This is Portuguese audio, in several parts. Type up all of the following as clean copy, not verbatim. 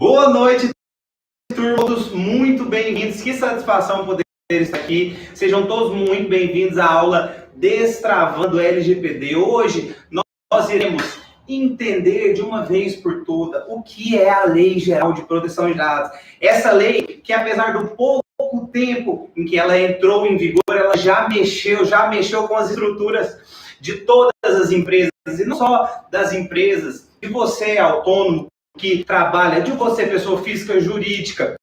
Boa noite, turma, todos muito bem-vindos. Que satisfação poder estar aqui. Sejam todos muito bem-vindos à aula Destravando LGPD. Hoje nós iremos entender de uma vez por toda o que é a Lei Geral de Proteção de Dados. Essa lei que, apesar do pouco tempo em que ela entrou em vigor, ela já mexeu com as estruturas de todas as empresas, e não só das empresas, de você autônomo, que trabalha, de você, pessoa física jurídica,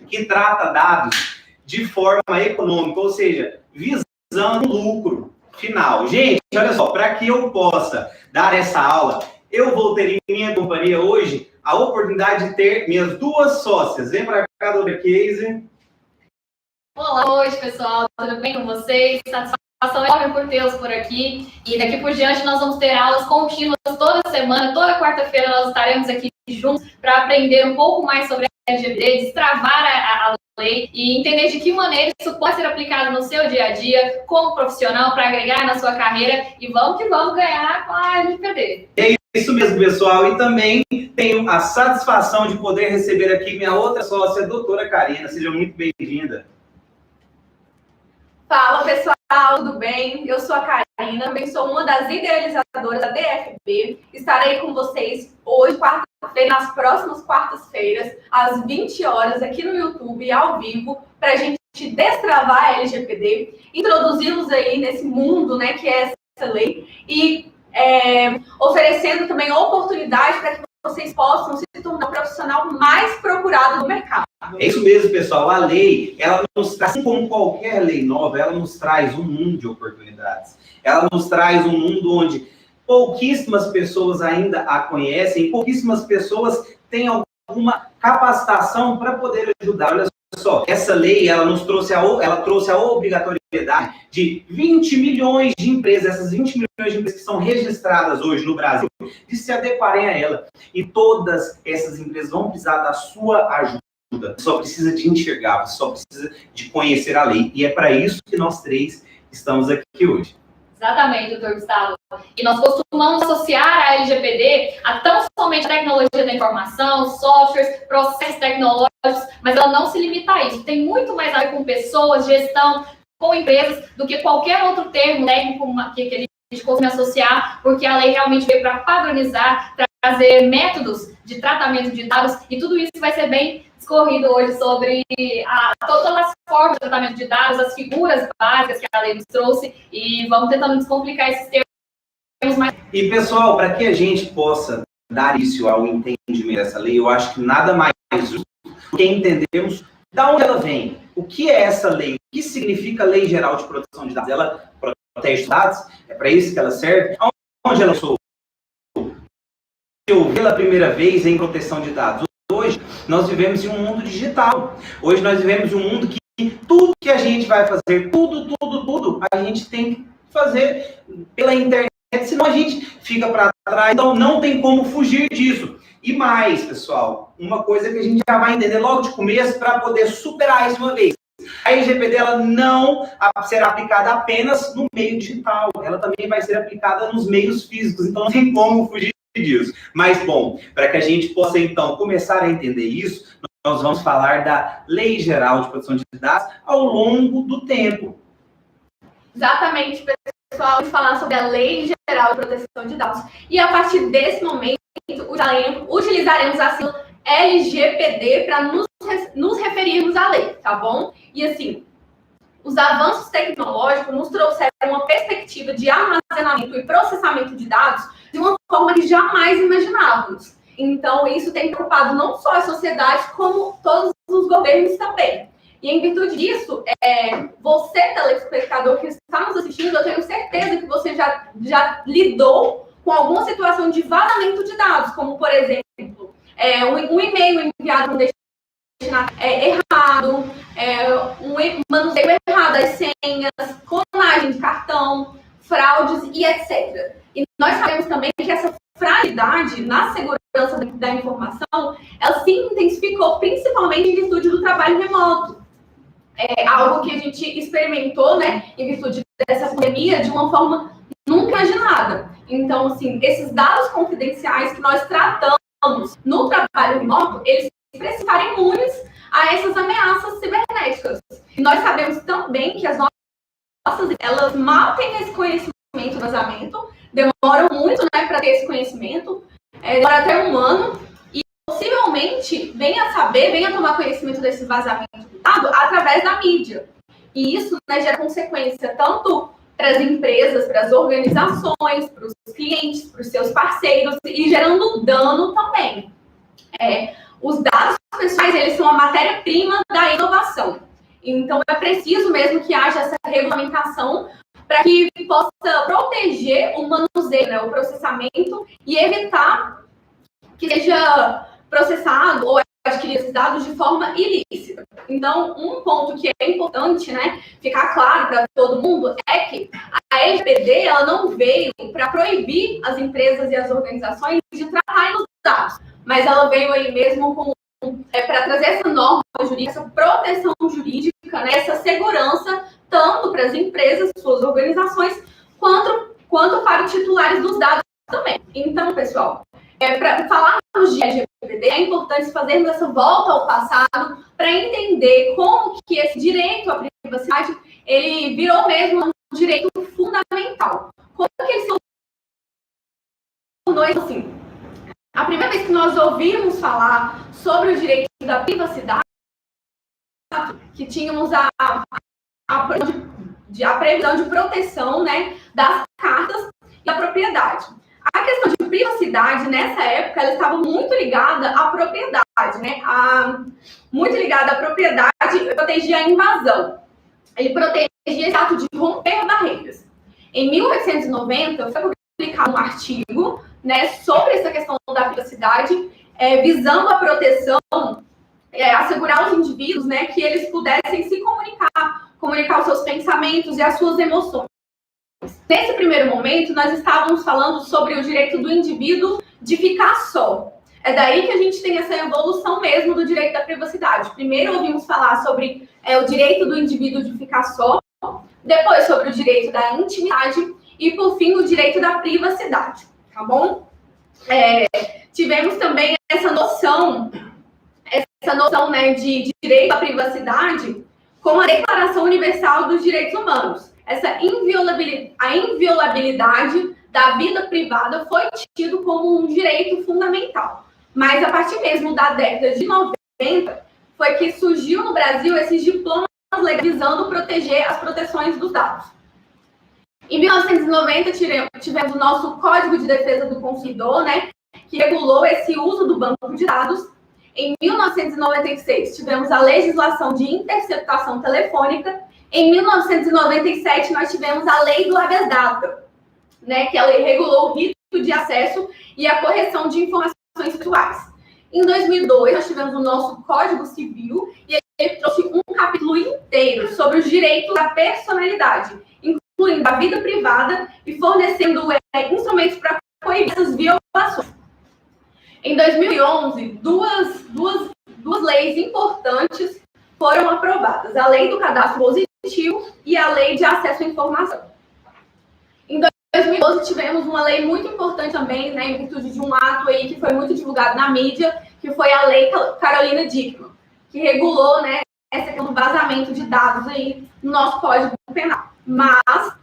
que trata dados de forma econômica, ou seja, visando lucro final. Gente, olha só, para que eu possa dar essa aula, eu vou ter em minha companhia hoje a oportunidade de ter minhas duas sócias. Vem para cá, doutora Casey. Olá, hoje, pessoal, tudo bem com vocês? Satisfação enorme por tê-los por aqui. E daqui por diante nós vamos ter aulas contínuas toda semana, toda quarta-feira nós estaremos aqui juntos para aprender um pouco mais sobre a LGPD, destravar a lei e entender de que maneira isso pode ser aplicado no seu dia a dia, como profissional, para agregar na sua carreira. E vamos que vamos ganhar com a LGPD. É isso mesmo, pessoal. E também tenho a satisfação de poder receber aqui minha outra sócia, a doutora Karina. Seja muito bem-vinda. Fala, pessoal, tudo bem? Eu sou a Karina, também sou uma das idealizadoras da DFB. Estarei com vocês hoje, quarta-feira, nas próximas quartas-feiras, às 20 horas, aqui no YouTube, ao vivo, para a gente destravar a LGPD, introduzi-los aí nesse mundo, né, que é essa lei, e oferecendo também oportunidade para que vocês possam se tornar um profissional mais procurado no mercado. É isso mesmo, pessoal. A lei, ela nos traz, assim como qualquer lei nova, ela nos traz um mundo de oportunidades. Ela nos traz um mundo onde pouquíssimas pessoas ainda a conhecem, pouquíssimas pessoas têm alguma capacitação para poder ajudar. Olha só, essa lei, ela trouxe a obrigatoriedade de 20 milhões de empresas, essas 20 milhões de empresas que são registradas hoje no Brasil, de se adequarem a ela. E todas essas empresas vão precisar da sua ajuda. Só precisa de enxergar, só precisa de conhecer a lei. E é para isso que nós três estamos aqui hoje. Exatamente, doutor Gustavo. E nós costumamos associar a LGPD a tão somente a tecnologia da informação, softwares, processos tecnológicos, mas ela não se limita a isso. Tem muito mais a ver com pessoas, gestão, com empresas, do que qualquer outro termo técnico que a gente costuma associar, porque a lei realmente veio para padronizar, trazer métodos de tratamento de dados, e tudo isso vai ser bem discorrido hoje sobre todas as formas de tratamento de dados, as figuras básicas que a lei nos trouxe, e vamos tentando descomplicar esses termos mais. E, pessoal, para que a gente possa dar início ao entendimento dessa lei, eu acho que nada mais justo do que entendermos de onde ela vem, o que é essa lei, o que significa a Lei Geral de Proteção de Dados. Ela protege os dados, é para isso que ela serve. Onde ela começou? Eu vi pela primeira vez em proteção de dados. Hoje, nós vivemos em um mundo digital. Hoje, nós vivemos em um mundo que tudo que a gente vai fazer, tudo, a gente tem que fazer pela internet, senão a gente fica para trás. Então, não tem como fugir disso. E mais, pessoal, uma coisa que a gente já vai entender logo de começo para poder superar isso uma vez. A LGPD, ela não será aplicada apenas no meio digital. Ela também vai ser aplicada nos meios físicos. Então, não tem como fugir disso. Mas, bom, para que a gente possa, então, começar a entender isso, nós vamos falar da Lei Geral de Proteção de Dados ao longo do tempo. Exatamente, pessoal, vamos falar sobre a Lei Geral de Proteção de Dados. E a partir desse momento, utilizaremos a sigla LGPD para nos referirmos à lei, tá bom? E assim, os avanços tecnológicos nos trouxeram uma perspectiva de armazenamento e processamento de dados de uma forma que jamais imaginávamos. Então, isso tem preocupado não só a sociedade, como todos os governos também. E em virtude disso, você, telespectador que está nos assistindo, eu tenho certeza que você já lidou com alguma situação de vazamento de dados, como, por exemplo, um e-mail enviado no destinatário errado, um manuseio errado das senhas, clonagem de cartão, fraudes e etc. E nós sabemos também que essa fragilidade na segurança da informação, ela se intensificou principalmente em virtude do trabalho remoto. É algo que a gente experimentou, né, em virtude dessa pandemia, de uma forma nunca imaginada. Então, assim, esses dados confidenciais que nós tratamos no trabalho remoto, eles estar imunes a essas ameaças cibernéticas. E nós sabemos também que as nossas, elas mal têm esse conhecimento do vazamento, demoram muito, né, para ter esse conhecimento, demora até um ano, e possivelmente venha a tomar conhecimento desse vazamento do dado através da mídia. E isso, né, gera consequência tanto para as empresas, para as organizações, para os clientes, para os seus parceiros, e gerando dano também. Os dados pessoais, eles são a matéria-prima da inovação. Então, é preciso mesmo que haja essa regulamentação para que possa proteger o manuseio, né, o processamento, e evitar que seja processado ou adquirido esses dados de forma ilícita. Então, um ponto que é importante, né, ficar claro para todo mundo é que a LGPD, ela não veio para proibir as empresas e as organizações de tratarem os dados, mas ela veio aí mesmo para trazer essa norma jurídica, essa proteção jurídica, né, essa segurança, tanto para as empresas, suas organizações, quanto para os titulares dos dados também. Então, pessoal, para falarmos de LGPD, é importante fazermos essa volta ao passado para entender como que esse direito à privacidade, ele virou mesmo um direito fundamental. Como que ele se tornou assim? A primeira vez que nós ouvimos falar sobre o direito da privacidade, que tínhamos a previsão de proteção, né, das cartas e da propriedade. A questão de privacidade, nessa época, ela estava muito ligada à propriedade, né? Muito ligada à propriedade, protegia a invasão. Ele protegia esse ato de romper barreiras. Em 1890, foi publicado um artigo, né, sobre essa questão da privacidade, visando a proteção, assegurar os indivíduos, né, que eles pudessem se comunicar os seus pensamentos e as suas emoções. Nesse primeiro momento, nós estávamos falando sobre o direito do indivíduo de ficar só. É daí que a gente tem essa evolução mesmo do direito da privacidade. Primeiro ouvimos falar sobre o direito do indivíduo de ficar só, depois sobre o direito da intimidade e, por fim, o direito da privacidade, tá bom? Tivemos também essa noção, né, de direito à privacidade com a Declaração Universal dos Direitos Humanos. A inviolabilidade da vida privada foi tido como um direito fundamental. Mas a partir mesmo da década de 90, foi que surgiu no Brasil esses diplomas visando proteger as proteções dos dados. Em 1990, tivemos o nosso Código de Defesa do Consumidor, né, que regulou esse uso do banco de dados. Em 1996, tivemos a legislação de interceptação telefônica. Em 1997, nós tivemos a lei do habeas data, né, que ela regulou o rito de acesso e a correção de informações pessoais. Em 2002, nós tivemos o nosso Código Civil e ele trouxe um capítulo inteiro sobre os direitos da personalidade, incluindo a vida privada e fornecendo instrumentos para coibir essas violações. Em 2011, duas leis importantes foram aprovadas: a Lei do Cadastro Positivo e a Lei de Acesso à Informação. Em 2012, tivemos uma lei muito importante também, né, em virtude de um ato aí que foi muito divulgado na mídia, que foi a Lei Carolina Dickmann, que regulou, né, essa questão do vazamento de dados aí no nosso Código Penal. Mas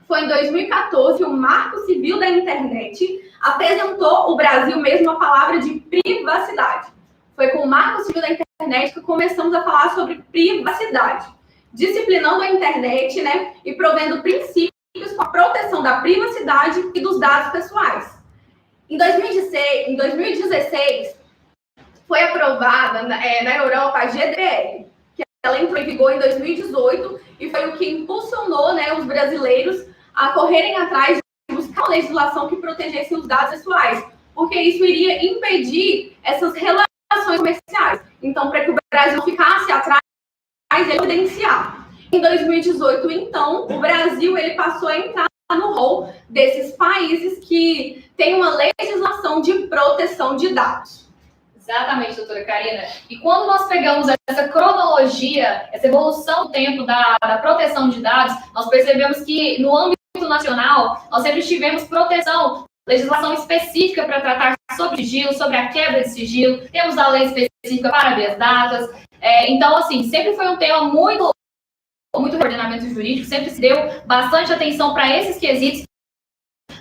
foi em 2014 que o Marco Civil da Internet apresentou o Brasil mesmo a palavra de privacidade. Foi com o Marco Civil da Internet que começamos a falar sobre privacidade, disciplinando a internet, né, e provendo princípios para a proteção da privacidade e dos dados pessoais. Em 2016, foi aprovada na Europa a GDPR, que ela entrou em vigor em 2018 e foi o que impulsionou, né, os brasileiros a correrem atrás de buscar uma legislação que protegesse os dados pessoais, porque isso iria impedir essas relações comerciais. Então, para que o Brasil ficasse atrás, ele evidenciar. Em 2018, então, o Brasil ele passou a entrar no rol desses países que têm uma legislação de proteção de dados. Exatamente, doutora Karina. E quando nós pegamos essa cronologia, essa evolução do tempo da proteção de dados, nós percebemos que no âmbito nacional, nós sempre tivemos proteção, legislação específica para tratar sobre sigilo, sobre a quebra de sigilo, temos a lei específica para habeas datas. Então, assim, sempre foi um tema muito ordenamento jurídico, sempre se deu bastante atenção para esses quesitos,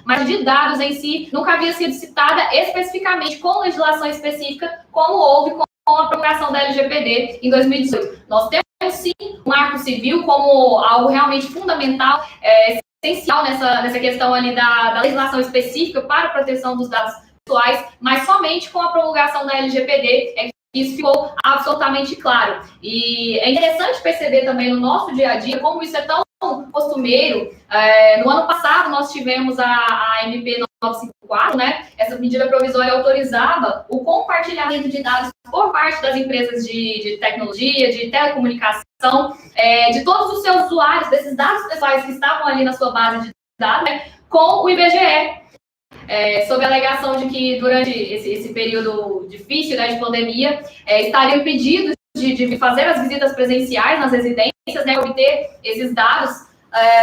mas de dados em si nunca havia sido citada especificamente com legislação específica, como houve com a promulgação da LGPD em 2018. Nós temos, sim, o marco civil como algo realmente fundamental, essencial nessa questão ali da legislação específica para a proteção dos dados pessoais, mas somente com a promulgação da LGPD é que isso ficou absolutamente claro. E é interessante perceber também no nosso dia a dia como isso é tão costumeiro. No ano passado, nós tivemos a MP 954, né? Essa medida provisória autorizava o compartilhamento de dados por parte das empresas de tecnologia, de telecomunicação, de todos os seus usuários, desses dados pessoais que estavam ali na sua base de dados, né, com o IBGE. Sob a alegação de que durante esse período difícil, né, de pandemia, estariam impedidos de fazer as visitas presenciais nas residências, né, obter esses dados,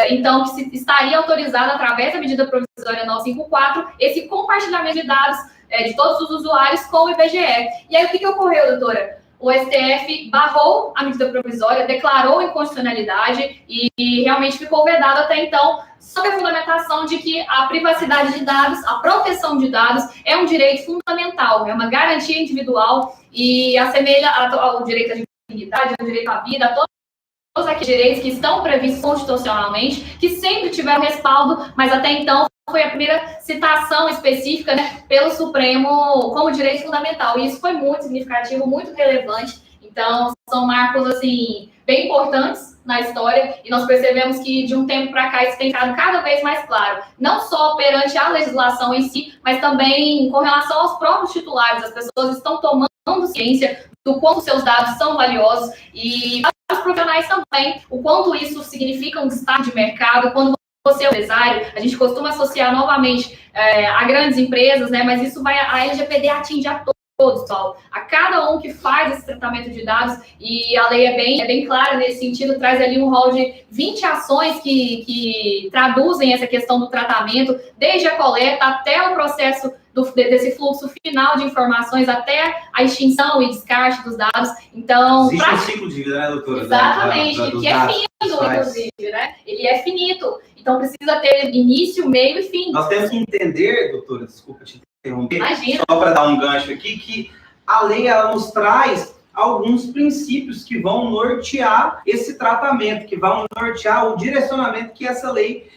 então que se estaria autorizado através da medida provisória 954 esse compartilhamento de dados de todos os usuários com o IBGE. E aí o que ocorreu, doutora? O STF barrou a medida provisória, declarou inconstitucionalidade e realmente ficou vedado até então, sob a fundamentação de que a privacidade de dados, a proteção de dados é um direito fundamental, é uma garantia individual e assemelha ao direito à dignidade, ao direito à vida, a todos aqueles direitos que estão previstos constitucionalmente, que sempre tiveram respaldo, mas até então foi a primeira citação específica, né, pelo Supremo como direito fundamental. E isso foi muito significativo, muito relevante. Então, são marcos, assim, bem importantes na história, e nós percebemos que, de um tempo para cá, isso tem ficado cada vez mais claro, não só perante a legislação em si, mas também com relação aos próprios titulares. As pessoas estão tomando ciência do quanto seus dados são valiosos, e para os profissionais também, o quanto isso significa um destaque de mercado, quando você é um empresário, a gente costuma associar novamente a grandes empresas, né? Mas isso a LGPD atinge a todos, pessoal, a cada um que faz esse tratamento de dados, e a lei é bem clara nesse sentido, traz ali um rol de 20 ações que traduzem essa questão do tratamento, desde a coleta até o processo desse fluxo final de informações, até a extinção e descarte dos dados. Então, existe um ciclo de vida, né, doutora? Exatamente, que é finito, inclusive, né? Ele é finito, então precisa ter início, meio e fim. Nós temos que entender, doutora, desculpa te interromper, imagina, só para dar um gancho aqui, que a lei ela nos traz alguns princípios que vão nortear esse tratamento, que vão nortear o direcionamento que essa lei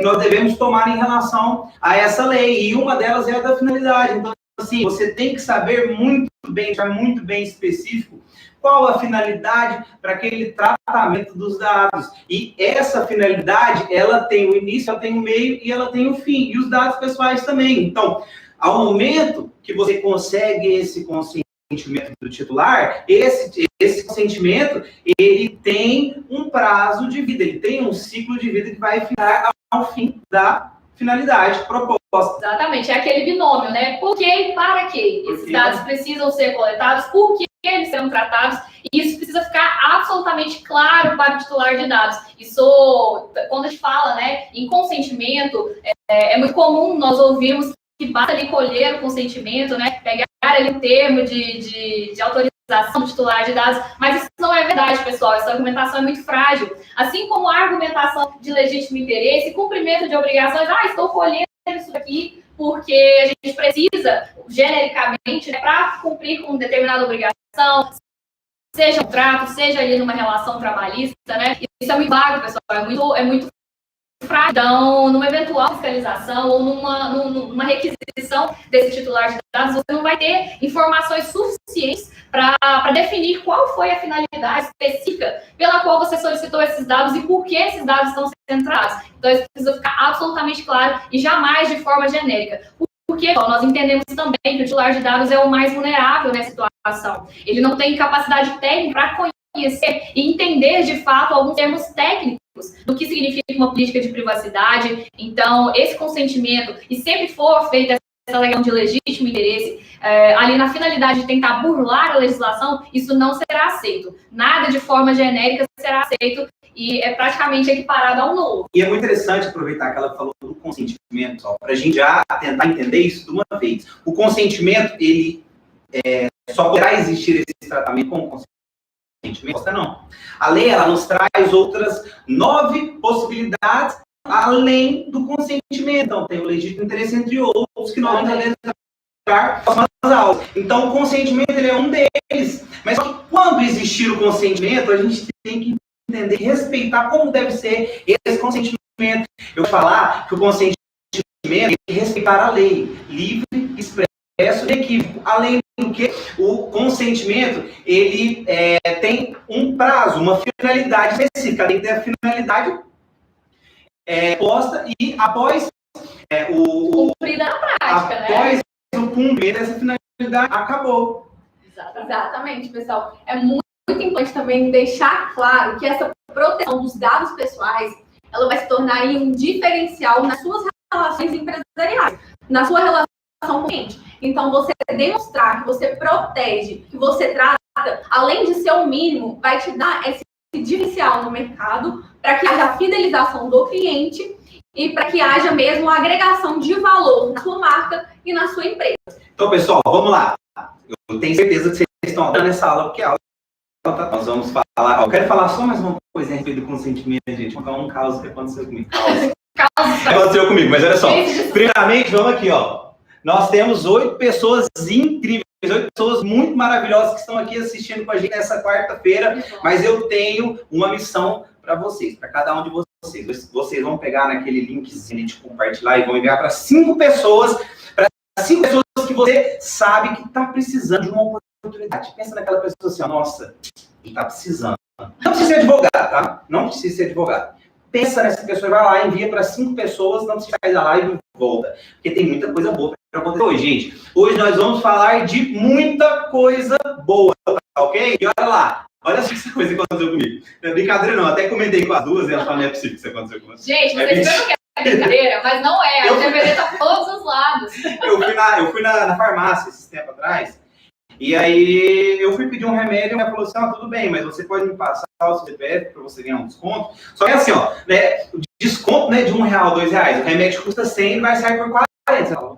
nós devemos tomar em relação a essa lei, e uma delas é a da finalidade. Então, assim, você tem que saber muito bem específico qual a finalidade para aquele tratamento dos dados. E essa finalidade, ela tem o início, ela tem o meio e ela tem o fim, e os dados pessoais também. Então, ao momento que você consegue esse consentimento do titular, esse consentimento, ele tem um prazo de vida, ele tem um ciclo de vida que vai ficar ao fim da finalidade proposta. Exatamente, é aquele binômio, né? Por quê e para quê? Esses dados precisam ser coletados, por que eles serão tratados, e isso precisa ficar absolutamente claro para o titular de dados. Isso, quando a gente fala, né, em consentimento, é muito comum nós ouvirmos que basta ali colher o consentimento, né, pegar ali o termo de autorização do titular de dados, mas isso não é verdade, pessoal. Essa argumentação é muito frágil. Assim como a argumentação de legítimo interesse, cumprimento de obrigações, estou colhendo isso aqui porque a gente precisa, genericamente, né, para cumprir com determinada obrigação, seja um contrato, seja ali numa relação trabalhista, né? Isso é muito vago, pessoal, é muito frágil. Então, numa eventual fiscalização ou numa requisição desse titular de dados, você não vai ter informações suficientes para definir qual foi a finalidade específica pela qual você solicitou esses dados e por que esses dados estão sendo tratados. Então, isso precisa ficar absolutamente claro e jamais de forma genérica. Porque nós entendemos também que o titular de dados é o mais vulnerável nessa situação. Ele não tem capacidade técnica para conhecer e entender, de fato, alguns termos técnicos do que significa uma política de privacidade. Então, esse consentimento, e sempre for feita alegação de legítimo interesse, ali na finalidade de tentar burlar a legislação, isso não será aceito. Nada de forma genérica será aceito e é praticamente equiparado ao novo. E é muito interessante aproveitar que ela falou do consentimento, para a gente já tentar entender isso de uma vez. O consentimento, ele só poderá existir esse tratamento com consentimento, não. A lei, ela nos traz outras 9 possibilidades além do consentimento. Então, tem o legítimo interesse, entre outros, que nós vamos adentrar nas aulas. Então, o consentimento, ele é um deles. Mas quando existir o consentimento, a gente tem que entender, respeitar como deve ser esse consentimento. Eu vou falar que o consentimento é respeitar a lei, livre, expresso e equívoco. Além do que, o consentimento, ele tem um prazo, uma finalidade específica. Tem que ter a finalidade posta e após cumprida na prática, após o cumprimento dessa finalidade, acabou. Exatamente, pessoal. É muito importante também deixar claro que essa proteção dos dados pessoais, ela vai se tornar aí um diferencial nas suas relações empresariais, na sua relação com o cliente. Então, você demonstrar que você protege, que você trata, além de ser o mínimo, vai te dar esse diferencial no mercado para que haja fidelização do cliente e para que haja mesmo a agregação de valor na sua marca e na sua empresa. Então, pessoal, vamos lá. Eu tenho certeza que vocês estão adorando essa aula, porque a aula nós vamos falar. Eu quero falar só mais uma coisa a respeito do consentimento, gente. Vou contar um caso que aconteceu comigo. Aconteceu comigo, mas olha só. Primeiramente, vamos aqui, ó. Nós temos 8 pessoas incríveis, 8 pessoas muito maravilhosas que estão aqui assistindo com a gente nessa quarta-feira, mas eu tenho uma missão para vocês, para cada um de vocês. Vocês vão pegar naquele linkzinho de compartilhar e vão enviar para 5 pessoas, que você sabe que está precisando de uma oportunidade. Pensa naquela pessoa assim, ó, nossa, está precisando. Não precisa ser advogado, tá? Não precisa ser advogado. Pensa nessa pessoa, vai lá, envia para 5 pessoas, não precisa sair da live e volta. Porque tem muita coisa boa para acontecer hoje, gente. Hoje nós vamos falar de muita coisa boa, tá ok? E olha lá, olha só essa coisa que aconteceu comigo. Não é brincadeira não, até comentei com as duas e elas falaram, não é possível que isso aconteceu com você. Gente, vocês pensam que é brincadeira, mas não é. A LGPD tá por todos os lados. Eu fui na farmácia esses tempos atrás, e aí eu fui pedir um remédio e ela falou assim, tudo bem, mas você pode me passar o seu CPF para você ganhar um desconto? Só que assim, ó, né, o desconto, né, de R$1, R$2, o remédio custa 100 e vai sair por 40. Você fala,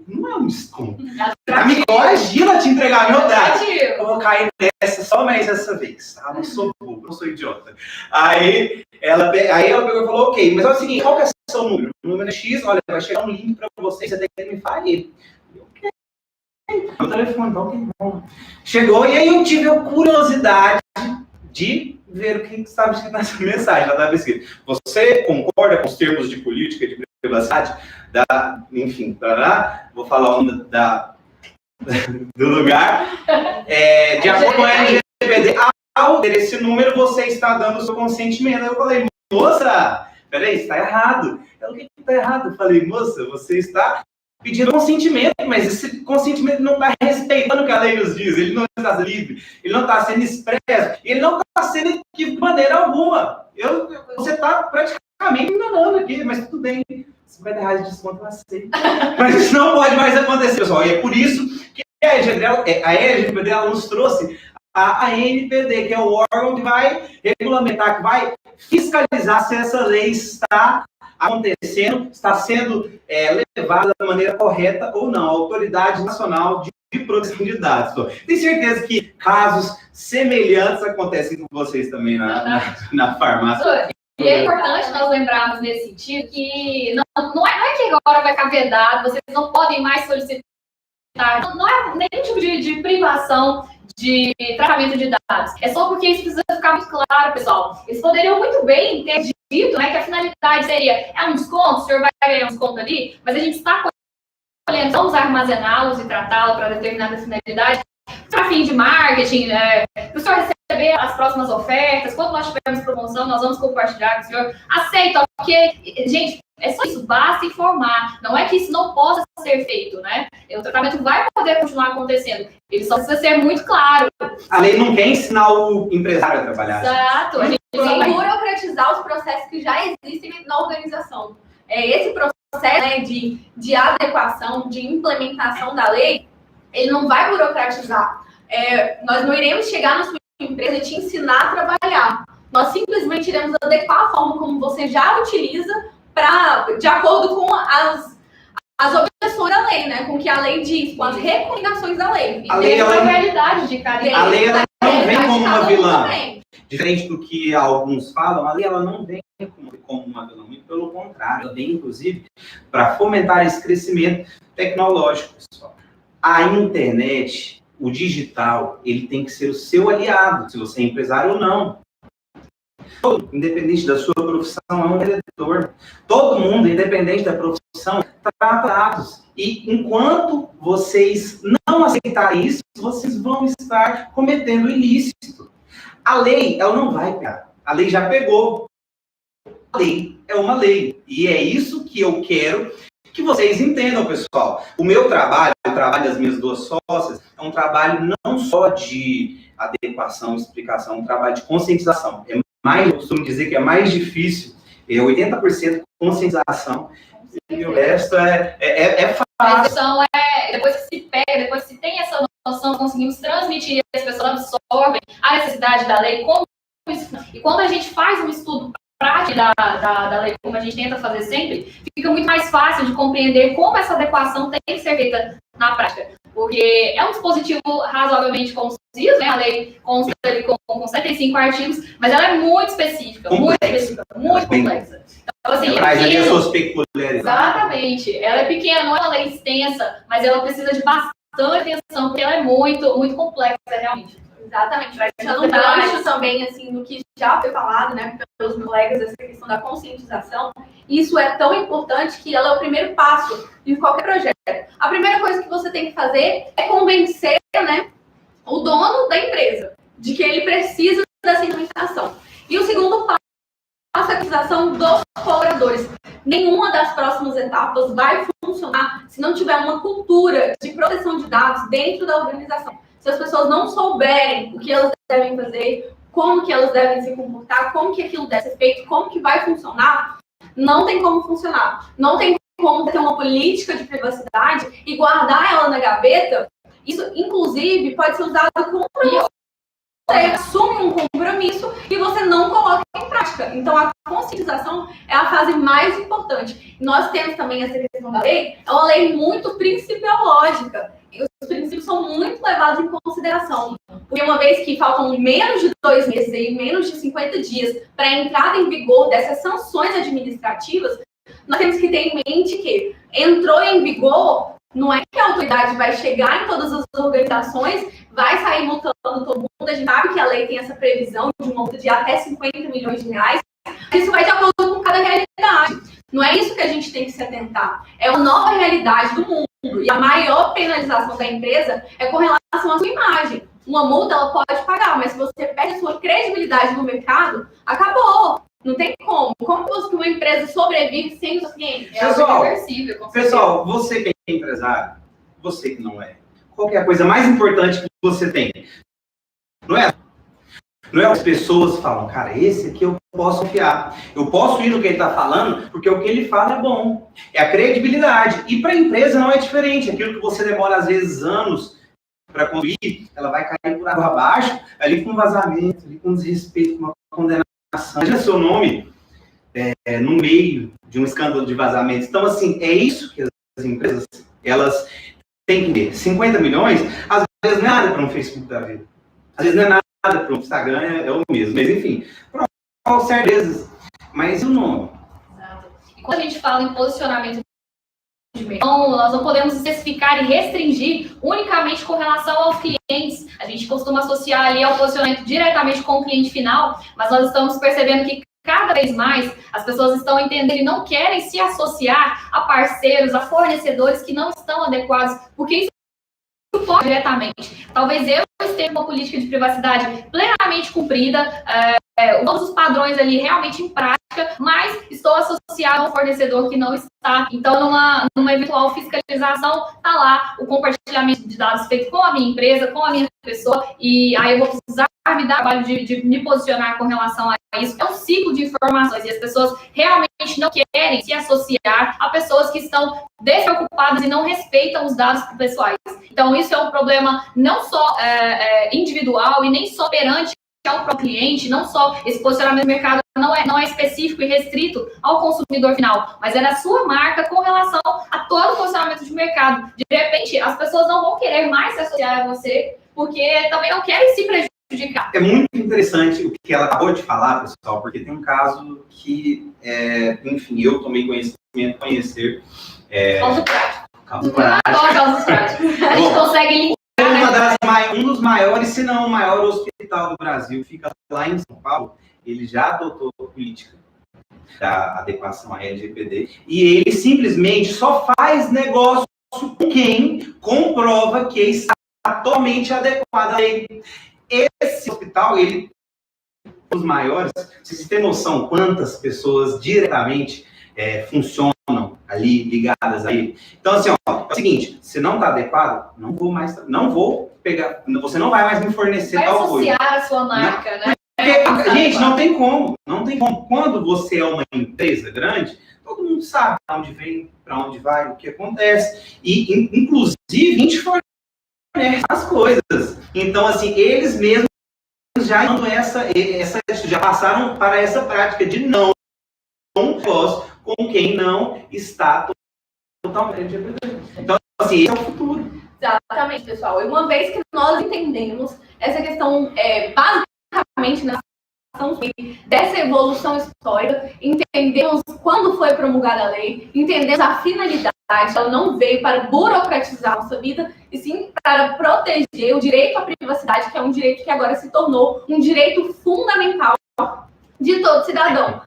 não é um desconto. Tá me coagindo a te entregar meu dado. Eu vou cair nessa só mais essa vez. Ah, não sou bobo, não sou idiota. Aí ela pegou e falou, ok, mas é o seguinte, qual que é o seu número? O número é X, olha, vai chegar um link para você tem que me falar ele. Ok. Meu telefone, tá ok, bom. Chegou e aí eu tive a curiosidade de ver o que estava escrito nessa mensagem. Ela estava escrito, você concorda com os termos de política de privacidade? Enfim, vou falar o nome do lugar. De acordo com a LGPD, ao ter esse número, você está dando o seu consentimento. Aí eu falei, moça, peraí, está errado. Ela, o que está errado? Eu falei, moça, você está pedindo consentimento, mas esse consentimento não está respeitando o que a lei nos diz, ele não está livre, ele não está sendo expresso, ele não está sendo equívoco de maneira alguma. Você está praticamente enganando aqui, mas tudo bem. R$50 de desconto eu aceito. Mas isso não pode mais acontecer, pessoal. E é por isso que a LGPD nos trouxe a ANPD, que é o órgão que vai regulamentar, que vai fiscalizar se essa lei está acontecendo, está sendo levada da maneira correta ou não. A Autoridade Nacional de Proteção de Dados. Tenho certeza que casos semelhantes acontecem com vocês também na farmácia. E é importante nós lembrarmos nesse sentido que não é que agora vai ficar vedado, vocês não podem mais solicitar, não é nenhum tipo de privação de tratamento de dados. É só porque isso precisa ficar muito claro, pessoal. Eles poderiam muito bem ter dito, né, que a finalidade seria, um desconto, o senhor vai ganhar um desconto ali, mas a gente está colhendo, vamos armazená-los e tratá-los para determinada finalidade, para fim de marketing, para o senhor receber as próximas ofertas, quando nós tivermos promoção, nós vamos compartilhar com o senhor. Aceita, ok? Gente, é só isso, basta informar. Não é que isso não possa ser feito, né? O tratamento vai poder continuar acontecendo. Ele só precisa ser muito claro. A lei não quer ensinar o empresário a trabalhar. Exato. A gente burocratizar os processos que já existem na organização. esse processo, né, de adequação, de implementação da lei, ele não vai burocratizar. Nós não iremos chegar na sua empresa e te ensinar a trabalhar. Nós simplesmente iremos adequar a forma como você já utiliza de acordo com as objeções da lei, né? Com o que a lei diz, com as recomendações da lei. A lei, ela, realidade de cada a lei ela não vem como uma vilã. Também. Diferente do que alguns falam, a lei ela não vem como uma vilã, muito pelo contrário, ela vem, inclusive, para fomentar esse crescimento tecnológico, pessoal. A internet, o digital, ele tem que ser o seu aliado, se você é empresário ou não. Independente da sua profissão, é um vendedor. Todo mundo, independente da profissão, trata dados. E enquanto vocês não aceitarem isso, vocês vão estar cometendo ilícito. A lei, ela não vai pegar. A lei já pegou. A lei é uma lei. E é isso que eu quero que vocês entendam, pessoal. O meu trabalho, o trabalho das minhas duas sócias, é um trabalho não só de adequação, explicação, um trabalho de conscientização. Eu costumo dizer que é mais difícil, 80% conscientização, e o resto é fácil. A questão depois que se pega, depois que se tem essa noção, conseguimos transmitir, as pessoas absorvem a necessidade da lei, como isso, e quando a gente faz um estudo prático da lei, como a gente tenta fazer sempre, fica muito mais fácil de compreender como essa adequação tem que ser feita na prática. Porque é um dispositivo razoavelmente conciso, né? A lei consta com 75 artigos, mas ela é muito específica, muito complexa. Então, assim, traz ali as suas peculiaridades. Exatamente. Ela é pequena, não é uma lei extensa, mas ela precisa de bastante atenção, porque ela é muito, muito complexa, realmente. Exatamente. Deixando um gancho também, assim, no que já foi falado, né, pelos colegas, essa questão da conscientização, isso é tão importante que ela é o primeiro passo de qualquer projeto. A primeira coisa que você tem que fazer é convencer, né, o dono da empresa de que ele precisa dessa implementação. E o segundo passo é a conscientização dos colaboradores. Nenhuma das próximas etapas vai funcionar se não tiver uma cultura de proteção de dados dentro da organização. Se as pessoas não souberem o que elas devem fazer, como que elas devem se comportar, como que aquilo deve ser feito, como que vai funcionar, não tem como funcionar. Não tem como ter uma política de privacidade e guardar ela na gaveta. Isso, inclusive, pode ser usado como você assume um compromisso e você não coloca em prática. Então, a conscientização é a fase mais importante. Nós temos também essa questão da lei, é uma lei muito principiológica. E os princípios são muito levados em consideração. Porque uma vez que faltam menos de 2 meses e menos de 50 dias para a entrada em vigor dessas sanções administrativas, nós temos que ter em mente que entrou em vigor, não é que a autoridade vai chegar em todas as organizações, vai sair multando todo mundo. A gente sabe que a lei tem essa previsão de uma multa de até 50 milhões de reais. Isso vai de acordo com cada realidade. Não é isso que a gente tem que se atentar. É uma nova realidade do mundo. E a maior penalização da empresa é com relação à sua imagem. Uma multa ela pode pagar, mas se você perde a sua credibilidade no mercado, acabou. Não tem como. Como que uma empresa sobrevive sem os clientes? Pessoal, você que é empresário, você que não é, qual que é a coisa mais importante que você tem? Não é as pessoas falam, cara, esse aqui eu posso confiar. Eu posso ir no que ele está falando, porque o que ele fala é bom. É a credibilidade. E para a empresa não é diferente. Aquilo que você demora, às vezes, anos para construir, ela vai cair por água abaixo, ali com vazamento, ali com desrespeito, com uma condenação. Imagina seu nome no meio de um escândalo de vazamento. Então, assim, é isso que as empresas, elas têm que ver. 50 milhões, às vezes não é nada para um Facebook da vida. Às vezes não é nada para o Instagram, é o mesmo. Mas, enfim, com certeza. Mas e o nome? Exato. E quando a gente fala em posicionamento de mercado, nós não podemos especificar e restringir unicamente com relação aos clientes. A gente costuma associar ali ao posicionamento diretamente com o cliente final, mas nós estamos percebendo que cada vez mais as pessoas estão entendendo e não querem se associar a parceiros, a fornecedores que não estão adequados, porque isso pode diretamente. Talvez eu esteja uma política de privacidade plenamente cumprida, todos os padrões ali realmente em prática, mas estou associado a um fornecedor que não está. Então, numa eventual fiscalização, está lá o compartilhamento de dados feito com a minha empresa, com a minha pessoa, e aí eu vou precisar me dar o trabalho de me posicionar com relação a isso. É um ciclo de informações e as pessoas realmente não querem se associar a pessoas que estão despreocupadas e não respeitam os dados pessoais. Então, isso é um problema não só individual e nem só perante ao próprio cliente, não só esse posicionamento do mercado não é específico e restrito ao consumidor final, mas é na sua marca com relação a todo o posicionamento de mercado. De repente, as pessoas não vão querer mais se associar a você, porque também não querem se prejudicar. É muito interessante o que ela acabou de falar, pessoal, porque tem um caso que, enfim, eu tomei conhecer. Caso prático. Caso prático. A gente consegue linkar. Um dos maiores, se não o maior hospital do Brasil, fica lá em São Paulo. Ele já adotou a política da adequação à LGPD e ele simplesmente só faz negócio com quem comprova que está totalmente adequado a ele. Esse hospital, ele os maiores, vocês têm noção quantas pessoas diretamente funcionam ali, ligadas a ele? Então, assim, ó, é o seguinte, se não está adequado, não vou pegar, você não vai mais me fornecer tal coisa. Vai associar a sua marca, né? Porque, gente, não tem como. Quando você é uma empresa grande, todo mundo sabe para onde vem, para onde vai, o que acontece. E, inclusive, a gente fornece as coisas. Então, assim, eles mesmos já passaram para essa prática de não com quem não está totalmente. Então, assim, esse é o futuro. Exatamente, pessoal. E uma vez que nós entendemos essa questão, basicamente, dessa evolução histórica, entendemos quando foi promulgada a lei, entendemos a finalidade, ela não veio para burocratizar a nossa vida, e sim para proteger o direito à privacidade, que é um direito que agora se tornou um direito fundamental de todo cidadão.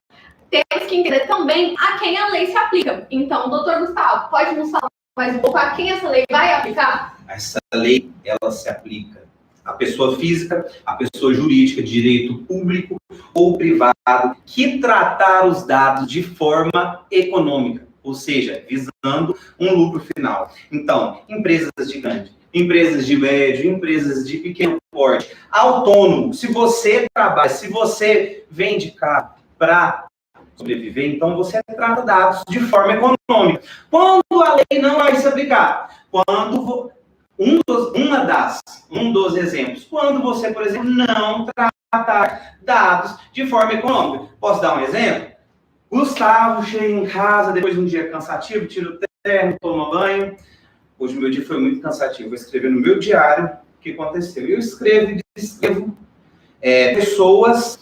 Temos que entender também a quem a lei se aplica. Então, doutor Gustavo, pode nos falar mais um pouco a quem essa lei vai aplicar? Essa lei, ela se aplica à pessoa física, à pessoa jurídica, de direito público ou privado, que tratar os dados de forma econômica, ou seja, visando um lucro final. Então, empresas de grande, empresas de médio, empresas de pequeno porte, autônomo, se você trabalha, se você vende carro para sobreviver, então você trata dados de forma econômica. Quando a lei não vai se aplicar? Quando um dos exemplos, quando você, por exemplo, não tratar dados de forma econômica. Posso dar um exemplo? Gustavo chega em casa depois de um dia cansativo, tira o terno, toma banho. Hoje meu dia foi muito cansativo. Vou escrever no meu diário o que aconteceu. Eu escrevo pessoas.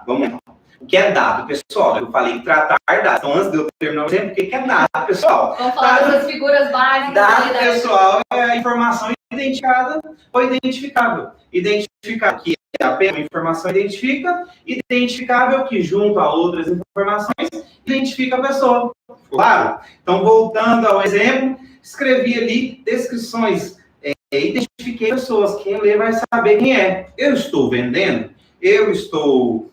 Vamos lá. O que é dado, pessoal? Eu falei tratar dados. Então, antes de eu terminar o exemplo, o que é dado, pessoal? Vamos falar das figuras básicas. Dado, pessoal, é a informação identificada ou identificável. Identificável, que é apenas uma informação identificável, que junto a outras informações, identifica a pessoa. Claro? Então, voltando ao exemplo, escrevi ali descrições, identifiquei pessoas. Quem lê vai saber quem é. Eu estou vendendo? Eu estou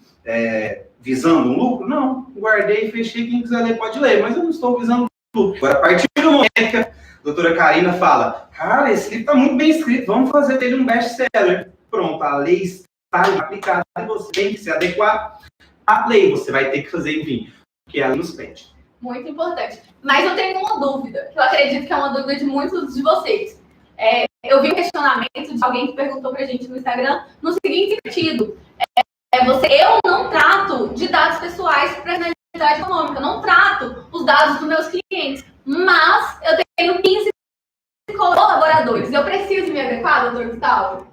visando um lucro? Não. Guardei, fechei, quem quiser ler pode ler, mas eu não estou visando lucro. Agora, a partir do momento que a doutora Karina fala, cara, esse livro está muito bem escrito, vamos fazer dele um best-seller. Pronto, a lei está aplicada e você tem que se adequar à lei. Você vai ter que fazer, enfim, o que ela nos pede. Muito importante. Mas eu tenho uma dúvida, que eu acredito que é uma dúvida de muitos de vocês. Eu vi um questionamento de alguém que perguntou pra gente no Instagram, no seguinte sentido. Eu não trato de dados pessoais para finalidade econômica, eu não trato os dados dos meus clientes, mas eu tenho 15 colaboradores. Eu preciso me adequar, doutor Gustavo?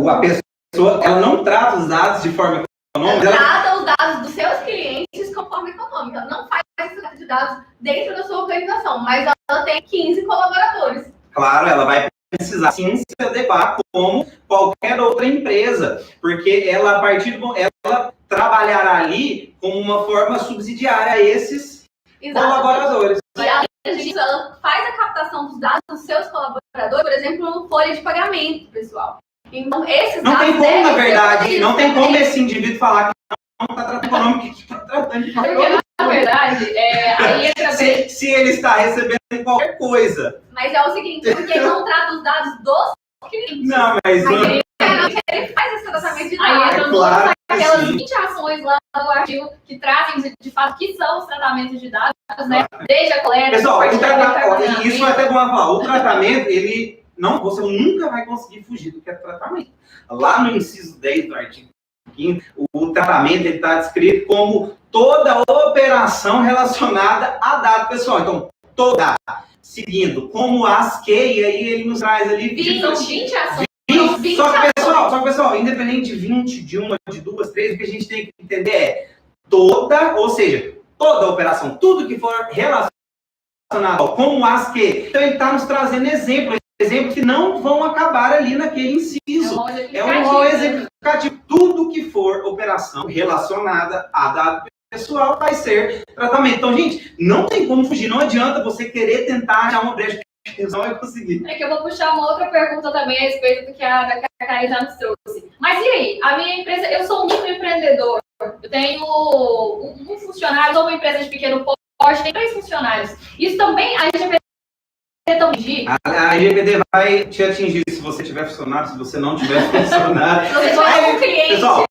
A pessoa, ela não trata os dados de forma econômica? Ela trata os dados dos seus clientes com forma econômica. Ela não faz esse trato de dados dentro da sua organização, mas ela tem 15 colaboradores. Claro, ela vai precisar sim se adequar como qualquer outra empresa, porque ela, a partir do ela trabalhará ali como uma forma subsidiária a esses colaboradores. E além disso, ela faz a captação dos dados dos seus colaboradores, por exemplo, no folha de pagamento, pessoal. Então, esses Não dados tem como, devem na ser verdade, protegidos não tem também. como esse indivíduo falar que não está tratando econômico, que está tratando de Porque, na verdade, aí entra bem. se ele está recebendo qualquer coisa. Mas é o seguinte, porque ele não trata os dados dos clientes. Não, mas... Aí ele faz esse tratamento de Aí dados. entra claro todas que aquelas sim. 20 ações lá do artigo que trazem, de fato, que são os tratamentos de dados, né? Desde a coleta, Pessoal, o compartilhamento, tratamento, isso é armazenamento. até bom falar. O tratamento, ele não, você nunca vai conseguir fugir do que é tratamento. Lá no inciso 10 do artigo 5º, o tratamento está descrito como toda operação relacionada a dado pessoal. Então, toda, seguindo, como as que, e aí ele nos traz ali... São 20 ações. Só que, pessoal, independente de 20, de uma, de duas, três, o que a gente tem que entender é toda, ou seja, toda operação, tudo que for relacionado como as que. Então, ele está nos trazendo exemplos que não vão acabar ali naquele inciso. É um rol exemplificativo. Tudo que for operação relacionada a dado pessoal vai ser tratamento. Então, gente, não tem como fugir. Não adianta você querer tentar achar uma brecha que não vai conseguir. É que eu vou puxar uma outra pergunta também a respeito do que a Cacai já nos trouxe. Mas e aí? A minha empresa, eu sou um microempreendedor. Eu tenho um funcionário, sou uma empresa de pequeno porte, tem 3 funcionários. Isso também, a LGPD também. A LGPD vai te atingir se você tiver funcionário, se você não tiver funcionário. Se você for um cliente. Pessoal,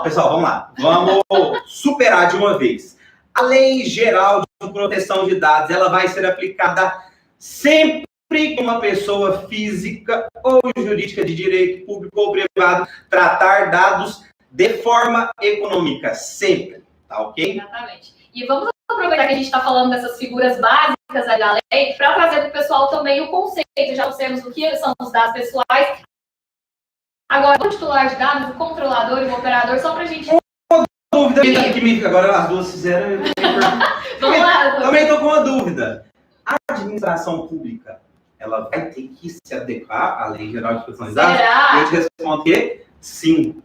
pessoal, vamos lá. Vamos superar de uma vez. A Lei Geral de Proteção de Dados, ela vai ser aplicada sempre que uma pessoa física ou jurídica de direito público ou privado tratar dados de forma econômica, sempre, tá ok? Exatamente. E vamos aproveitar que a gente está falando dessas figuras básicas aí da lei para trazer para o pessoal também o conceito. Já sabemos o que são os dados pessoais. Agora, o titular de dados, o controlador e o operador, só para a gente... Dúvida que agora as duas fizeram. Vamos lá. Também estou com uma dúvida. A administração pública, ela vai ter que se adequar à Lei Geral de Proteção de Dados? Será? Eu te respondo que sim.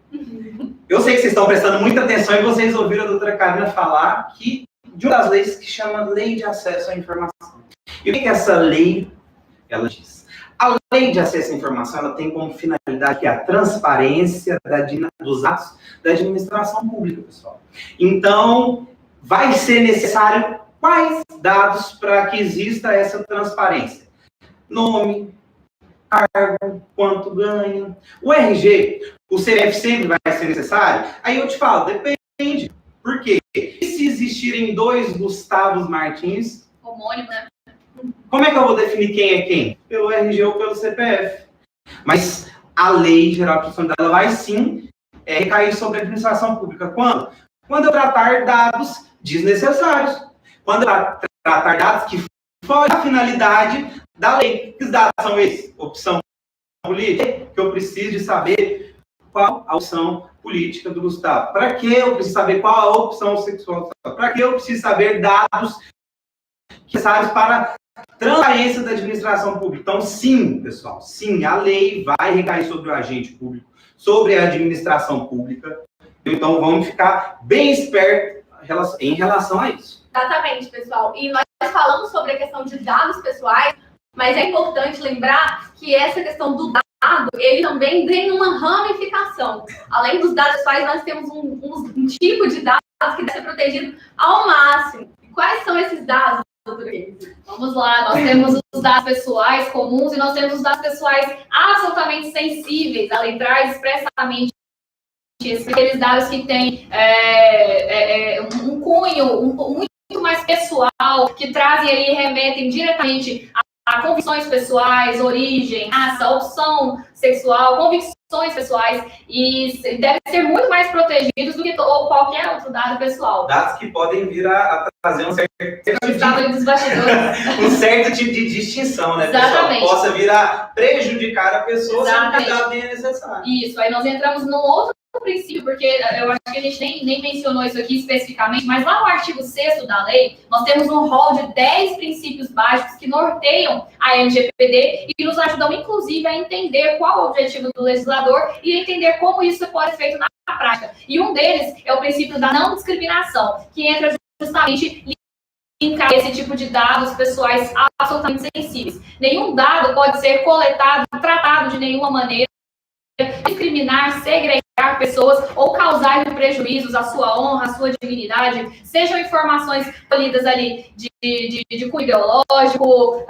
Eu sei que vocês estão prestando muita atenção e vocês ouviram a doutora Karina falar de uma das leis que chama Lei de Acesso à Informação. E o que essa lei, ela diz? A Lei de Acesso à Informação, ela tem como finalidade a transparência dos atos da administração pública, pessoal. Então, vai ser necessário quais dados para que exista essa transparência? Nome, cargo, quanto ganha. O RG, o CPF sempre vai ser necessário? Aí eu te falo, depende. Por quê? E se existirem 2 Gustavos Martins? Homônimo, né? Como é que eu vou definir quem é quem? Pelo RG ou pelo CPF. Mas a Lei Geral de Proteção de Dados vai sim recair sobre a administração pública. Quando? Quando eu tratar dados desnecessários. Quando eu tratar dados que fogem da finalidade da lei. Que dados são esses? Opção política, que eu preciso de saber qual a opção política do Gustavo. Para que eu preciso saber qual a opção sexual do Gustavo? Para que eu preciso saber dados necessários para transparência da administração pública? Então, sim, pessoal, sim, a lei vai recair sobre o agente público, sobre a administração pública. Então, vamos ficar bem espertos em relação a isso. Exatamente, pessoal. E nós falamos sobre a questão de dados pessoais, mas é importante lembrar que essa questão do dado, ele também tem uma ramificação. Além dos dados pessoais, nós temos um tipo de dados que deve ser protegido ao máximo. E quais são esses dados? Vamos lá, nós temos os dados pessoais comuns e nós temos os dados pessoais absolutamente sensíveis. A lei traz expressamente aqueles dados que têm um cunho muito mais pessoal, que trazem ali, remetem diretamente a convicções pessoais, origem, raça, opção sexual, convicções pessoais, e devem ser muito mais protegidos do que qualquer outro dado pessoal. Dados que podem vir a trazer um certo tipo de distinção, né, pessoal? Exatamente. Que possa vir a prejudicar a pessoa se o Exatamente. cuidado bem é necessário. Isso, aí nós entramos num outro princípio, porque eu acho que a gente nem mencionou isso aqui especificamente, mas lá no artigo 6º da lei, nós temos um rol de 10 princípios básicos que norteiam a LGPD e que nos ajudam, inclusive, a entender qual é o objetivo do legislador e entender como isso pode ser feito na prática. E um deles é o princípio da não discriminação, que entra justamente esse tipo de dados pessoais absolutamente sensíveis. Nenhum dado pode ser coletado, tratado de nenhuma maneira, discriminar, segregar pessoas ou causar prejuízos à sua honra, à sua dignidade, sejam informações colhidas ali de cunho ideológico,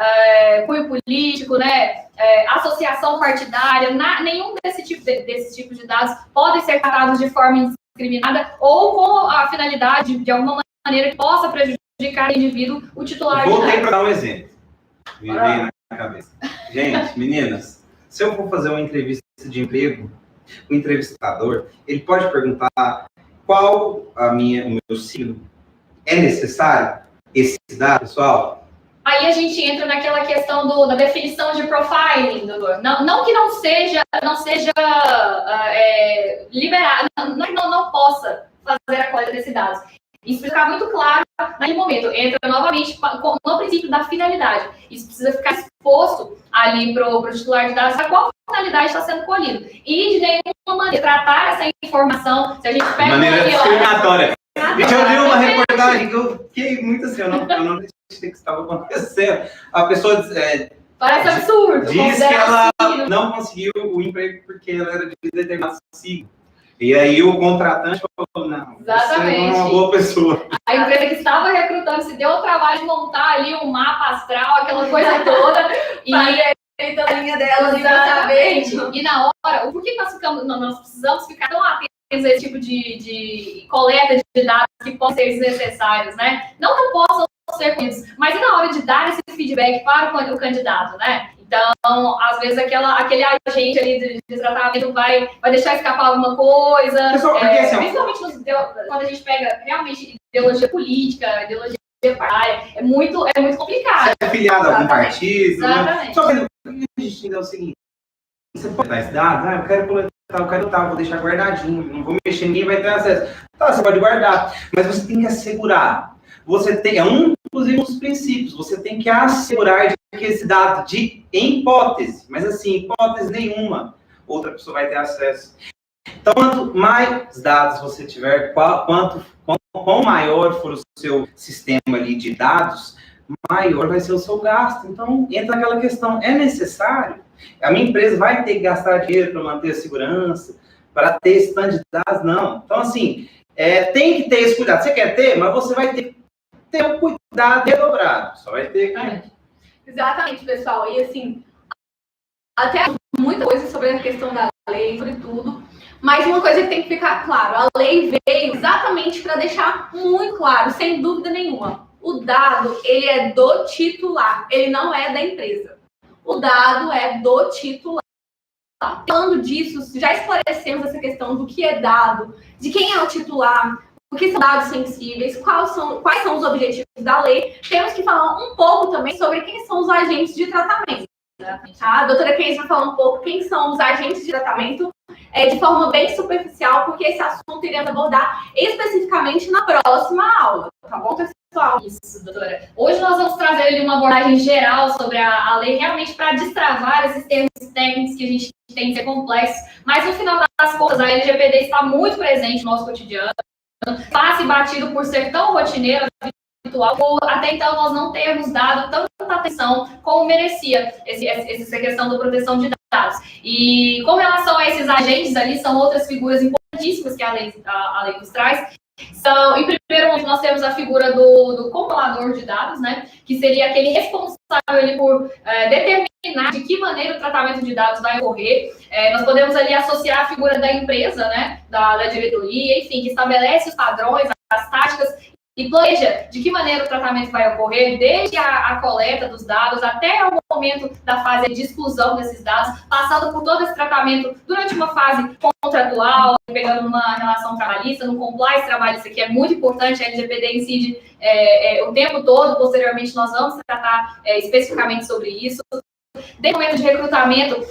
cunho político, né, associação partidária, nenhum desses tipos de dados podem ser tratados de forma indiscriminada ou com a finalidade, de alguma maneira, que possa prejudicar o indivíduo, o titular. Voltei para dar um exemplo. Me veio na cabeça. Gente, meninas, se eu for fazer uma entrevista de emprego, o entrevistador, ele pode perguntar qual o meu signo. É necessário esse dado, pessoal? Aí a gente entra naquela questão da definição de profiling, doutor. Não que não seja liberado, não possa fazer a coleta desses dados. Isso precisa ficar muito claro naquele momento. Entra novamente no princípio da finalidade. Isso precisa ficar exposto ali para o titular de dados a qual finalidade está sendo colhido. E de nenhuma maneira tratar essa informação, se a gente pega... De maneira discriminatória. Gente, eu vi uma reportagem que eu fiquei muito assim, eu não acreditei que isso estava acontecendo. A pessoa... parece absurdo. Diz que ela não conseguiu o emprego porque ela era de determinado signo. E aí o contratante falou, não, exatamente. Você não é uma boa pessoa. A empresa que estava recrutando se deu o trabalho de montar ali um mapa astral, aquela coisa toda. E a linha dela, exatamente. E na hora, por que nós precisamos ficar tão atentos a esse tipo de coleta de dados que possam ser desnecessários, né? Não que possam ser colhidos, mas e na hora de dar esse feedback para o candidato, né? Então, às vezes, aquele agente ali de tratamento vai deixar escapar alguma coisa. Pessoal, principalmente quando a gente pega realmente ideologia política, ideologia partidária, é muito complicado. Você é afiliado a algum partido. Exatamente. Né? Só que a gente é o seguinte: você pode dar esse dado, eu quero coletar, vou deixar guardadinho, não vou mexer, ninguém vai ter acesso. Tá, você pode guardar, mas você tem que assegurar. Inclusive, um dos princípios, você tem que assegurar de que esse dado, em hipótese, mas assim, hipótese nenhuma, outra pessoa vai ter acesso. Então, quanto mais dados você tiver, quanto maior for o seu sistema ali de dados, maior vai ser o seu gasto. Então, entra aquela questão, é necessário? A minha empresa vai ter que gastar dinheiro para manter a segurança, para ter esse tanto de dados? Não. Então, assim, tem que ter esse cuidado. Você quer ter, mas você vai ter um cuidado redobrado. Só vai ter que... Exatamente, pessoal. E assim, até muita coisa sobre a questão da lei, sobre tudo. Mas uma coisa que tem que ficar claro, a lei veio exatamente para deixar muito claro, sem dúvida nenhuma. O dado, ele é do titular, ele não é da empresa. O dado é do titular. Falando disso, já esclarecemos essa questão do que é dado, de quem é o titular, o que são dados sensíveis, quais são os objetivos da lei. Temos que falar um pouco também sobre quem são os agentes de tratamento. Tá? A doutora Keis vai falar um pouco quem são os agentes de tratamento de forma bem superficial, porque esse assunto iremos abordar especificamente na próxima aula. Tá bom, pessoal? Isso, doutora. Hoje nós vamos trazer uma abordagem geral sobre a lei, realmente para destravar esses termos técnicos que a gente tem que ser complexos. Mas no final das contas, a LGPD está muito presente no nosso cotidiano. Passe batido por ser tão rotineiro, habitual, ou até então nós não termos dado tanta atenção como merecia essa questão da proteção de dados. E com relação a esses agentes ali, são outras figuras importantíssimas que a lei nos traz. Em primeiro momento, nós temos a figura do controlador de dados, né, que seria aquele responsável ali por determinar de que maneira o tratamento de dados vai ocorrer. Nós podemos ali associar a figura da empresa, né, da diretoria, enfim, que estabelece os padrões, as táticas e planeja de que maneira o tratamento vai ocorrer, desde a coleta dos dados até o momento da fase de exclusão desses dados, passando por todo esse tratamento durante uma fase contratual, pegando numa relação trabalhista, no compliance trabalhista, que é muito importante, a LGPD incide o tempo todo. Posteriormente nós vamos tratar especificamente sobre isso. Desde o momento de recrutamento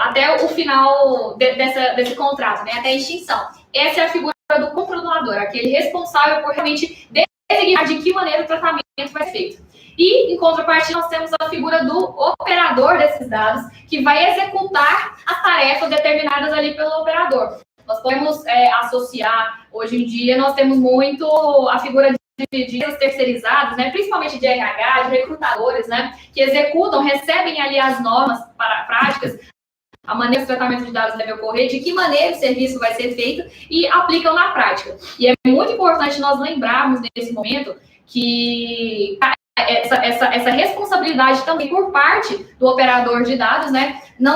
até o final desse contrato, né, até a extinção. Essa é a figura do controlador, aquele responsável por realmente designar de que maneira o tratamento vai ser feito. E, em contrapartida, nós temos a figura do operador desses dados, que vai executar as tarefas determinadas ali pelo operador. Nós podemos associar, hoje em dia, nós temos muito a figura de terceirizadas, né, principalmente de RH, de recrutadores, né, que executam, recebem ali as normas práticas, a maneira que o tratamento de dados deve ocorrer, de que maneira o serviço vai ser feito e aplicam na prática. E é muito importante nós lembrarmos nesse momento que essa responsabilidade também por parte do operador de dados, né? Não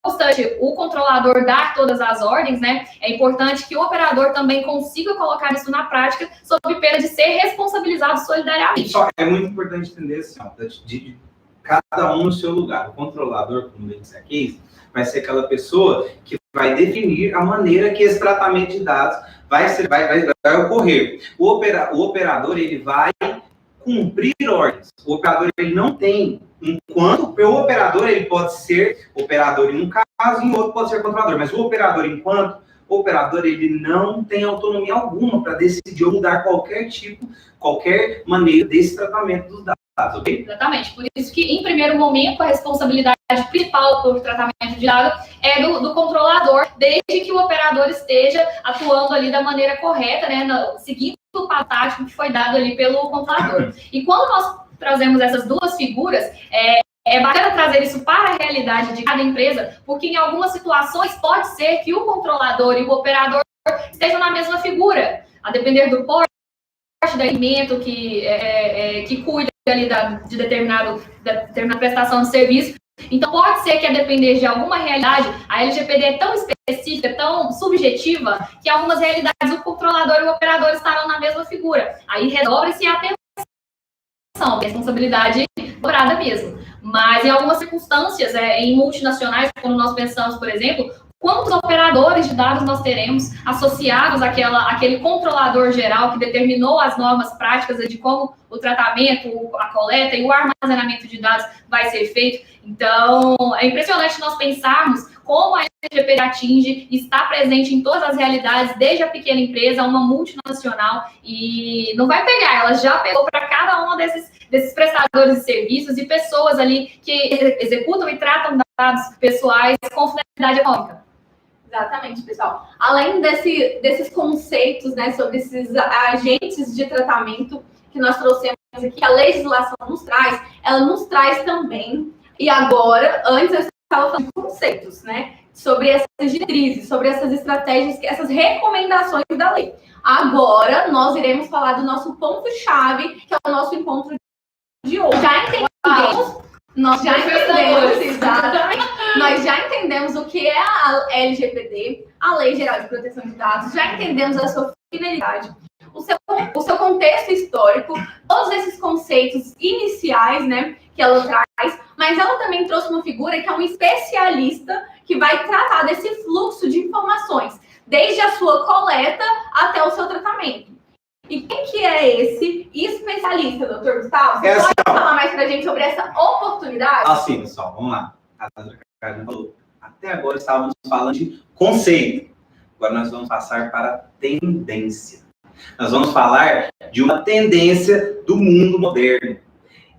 obstante o controlador dar todas as ordens, né? É importante que o operador também consiga colocar isso na prática, sob pena de ser responsabilizado solidariamente. Só é muito importante entender assim, ó, de cada um no seu lugar. O controlador, como eu disse aqui, vai ser aquela pessoa que vai definir a maneira que esse tratamento de dados vai ocorrer. O operador, ele vai cumprir ordens. O operador, ele não tem, enquanto o operador, ele pode ser operador em um caso, em outro pode ser controlador, mas o operador, enquanto operador, ele não tem autonomia alguma para decidir ou mudar qualquer maneira desse tratamento dos dados, ok? Exatamente, por isso que, em primeiro momento, a responsabilidade principal por tratamento de dados é do controlador, desde que o operador esteja atuando ali da maneira correta, né, seguindo o patático que foi dado ali pelo controlador. E quando nós trazemos essas duas figuras, é bacana trazer isso para a realidade de cada empresa, porque em algumas situações pode ser que o controlador e o operador estejam na mesma figura, a depender do porte do alimento que cuida ali de determinada prestação de serviço. Então, pode ser que, a depender de alguma realidade, a LGPD é tão específica, tão subjetiva, que em algumas realidades o controlador e o operador estarão na mesma figura. Aí redobre-se a atenção, responsabilidade dobrada mesmo. Mas, em algumas circunstâncias, em multinacionais, quando nós pensamos, por exemplo, quantos operadores de dados nós teremos associados àquele controlador geral que determinou as normas práticas de como o tratamento, a coleta e o armazenamento de dados vai ser feito. Então, é impressionante nós pensarmos como a LGPD atinge, está presente em todas as realidades, desde a pequena empresa a uma multinacional, e não vai pegar, ela já pegou para cada um desses prestadores de serviços e pessoas ali que executam e tratam dados pessoais com finalidade econômica. Exatamente, pessoal. Além desses conceitos, né, sobre esses agentes de tratamento que nós trouxemos aqui, a legislação ela nos traz também, e agora, antes eu estava falando de conceitos, né, sobre essas diretrizes, sobre essas estratégias, essas recomendações da lei. Agora, nós iremos falar do nosso ponto-chave, que é o nosso encontro de hoje. Nós já entendemos o que é a LGPD, a Lei Geral de Proteção de Dados, já entendemos a sua finalidade, o seu contexto histórico, todos esses conceitos iniciais, né, que ela traz, mas ela também trouxe uma figura que é um especialista que vai tratar desse fluxo de informações, desde a sua coleta até o seu tratamento. E quem que é esse especialista, doutor Gustavo? Você pode falar mais pra gente sobre essa oportunidade? Assim, pessoal, vamos lá. A doutora Carolina falou, até agora estávamos falando de conceito. Agora nós vamos passar para tendência. Nós vamos falar de uma tendência do mundo moderno.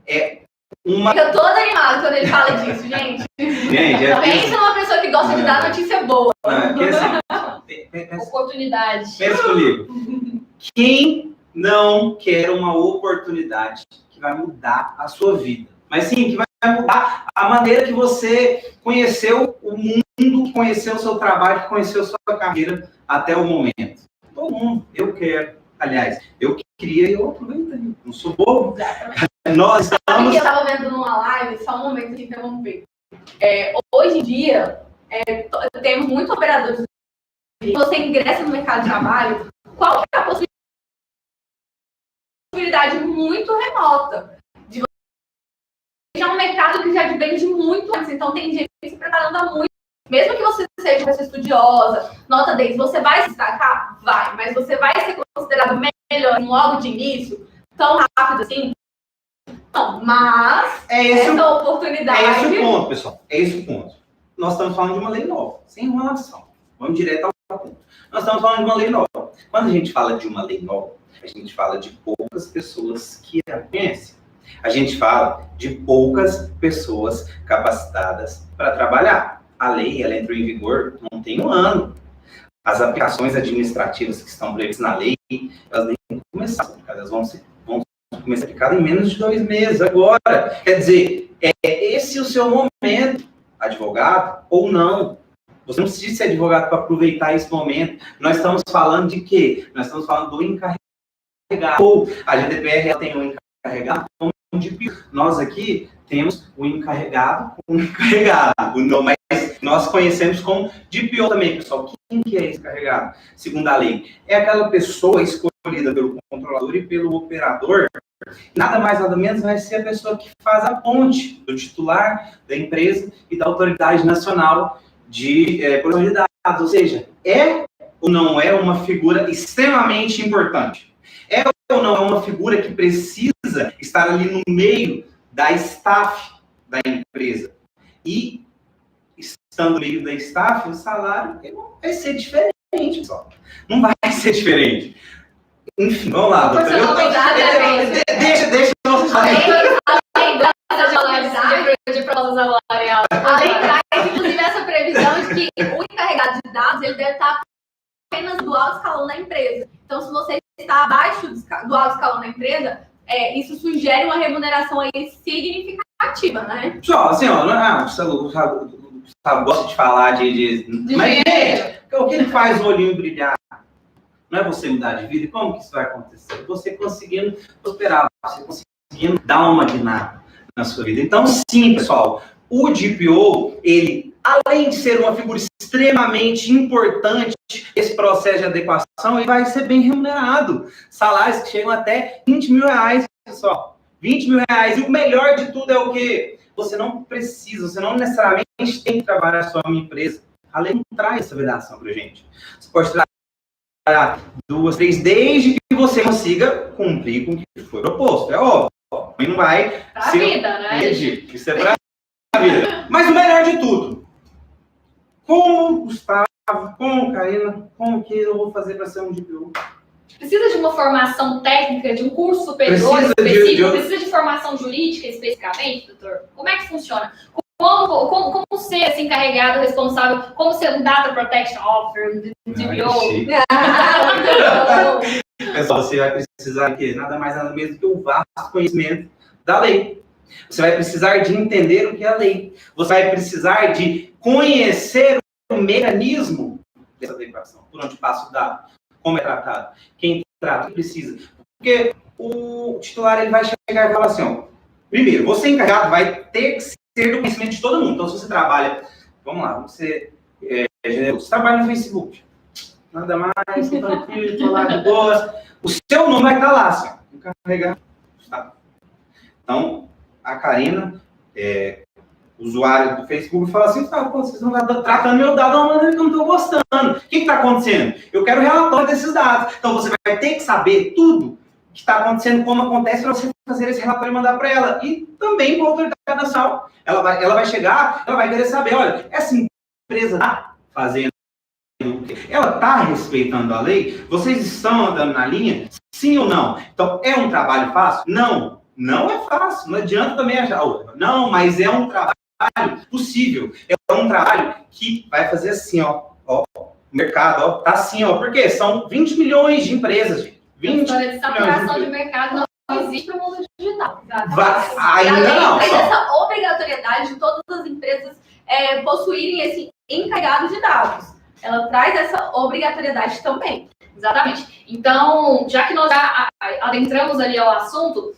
Fica todo animado quando ele fala disso, gente. Pensa numa pessoa que gosta de dar notícia boa. Oportunidade. Pensa comigo. Quem não quer uma oportunidade que vai mudar a sua vida? Mas sim, que vai mudar a maneira que você conheceu o mundo, conheceu o seu trabalho, conheceu a sua carreira até o momento. Todo mundo, eu quero. Aliás, eu queria e eu aproveitei. Não sou bobo. Nós estamos... Eu estava vendo numa live, só um momento de interromper. Hoje em dia, temos muitos operadores. Você ingressa no mercado de trabalho, qual é a possibilidade muito remota de você já um mercado que já vem de muito antes, então tem gente se preparando há muito. Mesmo que você seja uma pessoa estudiosa, nota 10, você vai se destacar? Vai, mas você vai ser considerado melhor logo de início, tão rápido assim? Não, mas essa oportunidade... É esse o ponto, pessoal. É esse o ponto. Nós estamos falando de uma lei nova, sem enrolação. Vamos direto ao ponto. Nós estamos falando de uma lei nova. Quando a gente fala de uma lei nova, a gente fala de poucas pessoas que a conhecem. A gente fala de poucas pessoas capacitadas para trabalhar. A lei, ela entrou em vigor não tem um ano. As aplicações administrativas que estão previstas na lei, elas nem começaram, elas vão começar a aplicar em menos de 2 meses agora. Quer dizer, é esse o seu momento, advogado ou não. Você não precisa ser advogado para aproveitar esse momento. Nós estamos falando de quê? Nós estamos falando do encarregado. Ou a GDPR tem um encarregado, um DPO. Nós aqui temos o encarregado com o encarregado. Mas nós conhecemos como DPO também, pessoal. Quem que é esse encarregado? Segundo a lei, é aquela pessoa escolhida pelo controlador e pelo operador. Nada mais, nada menos vai ser a pessoa que faz a ponte do titular da empresa e da autoridade nacional de proteção de dados. Ou seja, é ou não é uma figura extremamente importante? É ou não é uma figura que precisa estar ali no meio da staff da empresa? E, estando no meio da staff, o salário vai ser diferente, pessoal. Não vai ser diferente. Enfim, vamos lá, doutor. Deixa eu falar. De prosa salarial. A lei traz, inclusive, essa previsão de que o encarregado de dados ele deve estar apenas do alto escalão da empresa. Então, se você está abaixo do alto escalão da empresa, isso sugere uma remuneração aí significativa, né? Pessoal, assim, ó, o Gustavo gosta de falar de mas, o que ele faz o olhinho brilhar? Não é você mudar de vida? E como que isso vai acontecer? Você conseguindo prosperar, você conseguindo dar uma guinada na sua vida. Então, sim, pessoal, o DPO, ele, além de ser uma figura extremamente importante nesse processo de adequação, ele vai ser bem remunerado. Salários que chegam até 20 mil reais, pessoal. 20 mil reais. E o melhor de tudo é o quê? Você não necessariamente tem que trabalhar só em uma empresa. A lei não traz essa vedação pra gente. Você pode trabalhar 2, 3, desde que você consiga cumprir com o que foi proposto. É óbvio. E não vai pra vida, né? Isso é pra vida. Mas o melhor de tudo, como Gustavo, como Karina, como que eu vou fazer para ser um DPO? Precisa de uma formação técnica, de um curso superior específico? Precisa de formação jurídica especificamente, doutor? Como é que funciona? Como ser esse encarregado responsável? Como ser um Data Protection Officer, um DPO? Pessoal, você vai precisar de nada mais nada menos do que o vasto conhecimento da lei. Você vai precisar de entender o que é a lei. Você vai precisar de conhecer o mecanismo dessa adequação, por onde passa o dado, como é tratado, quem trata, quem precisa. Porque o titular ele vai chegar e falar assim, ó, primeiro, você encarregado vai ter que ser do conhecimento de todo mundo. Então, se você trabalha, vamos lá, você trabalha no Facebook, nada mais, tranquilo, estou lá de boas, o seu nome vai estar lá, assim, encarregado. Tá. Então, a Karina, usuário do Facebook, fala assim, vocês estão tratando meu dado de uma maneira que eu não estou gostando. O que está acontecendo? Eu quero relatório desses dados. Então, você vai ter que saber tudo que está acontecendo, como acontece, para você fazer esse relatório e mandar para ela. E também para a autoridade nacional. Ela vai chegar, ela vai querer saber, olha, essa empresa está fazendo o quê? Ela está respeitando a lei? Vocês estão andando na linha? Sim ou não? Então, é um trabalho fácil? Não. Não é fácil. Não adianta também achar outra. Não, mas é um trabalho possível. É um trabalho que vai fazer assim, ó. O mercado, ó, tá assim, ó. Por quê? São 20 milhões de empresas, gente. 20 história de saturação de mercado não existe no mundo digital. Ainda não. Mas essa obrigatoriedade de todas as empresas possuírem esse encarregado de dados. Ela traz essa obrigatoriedade também. Exatamente. Então, já que nós já adentramos ali ao assunto,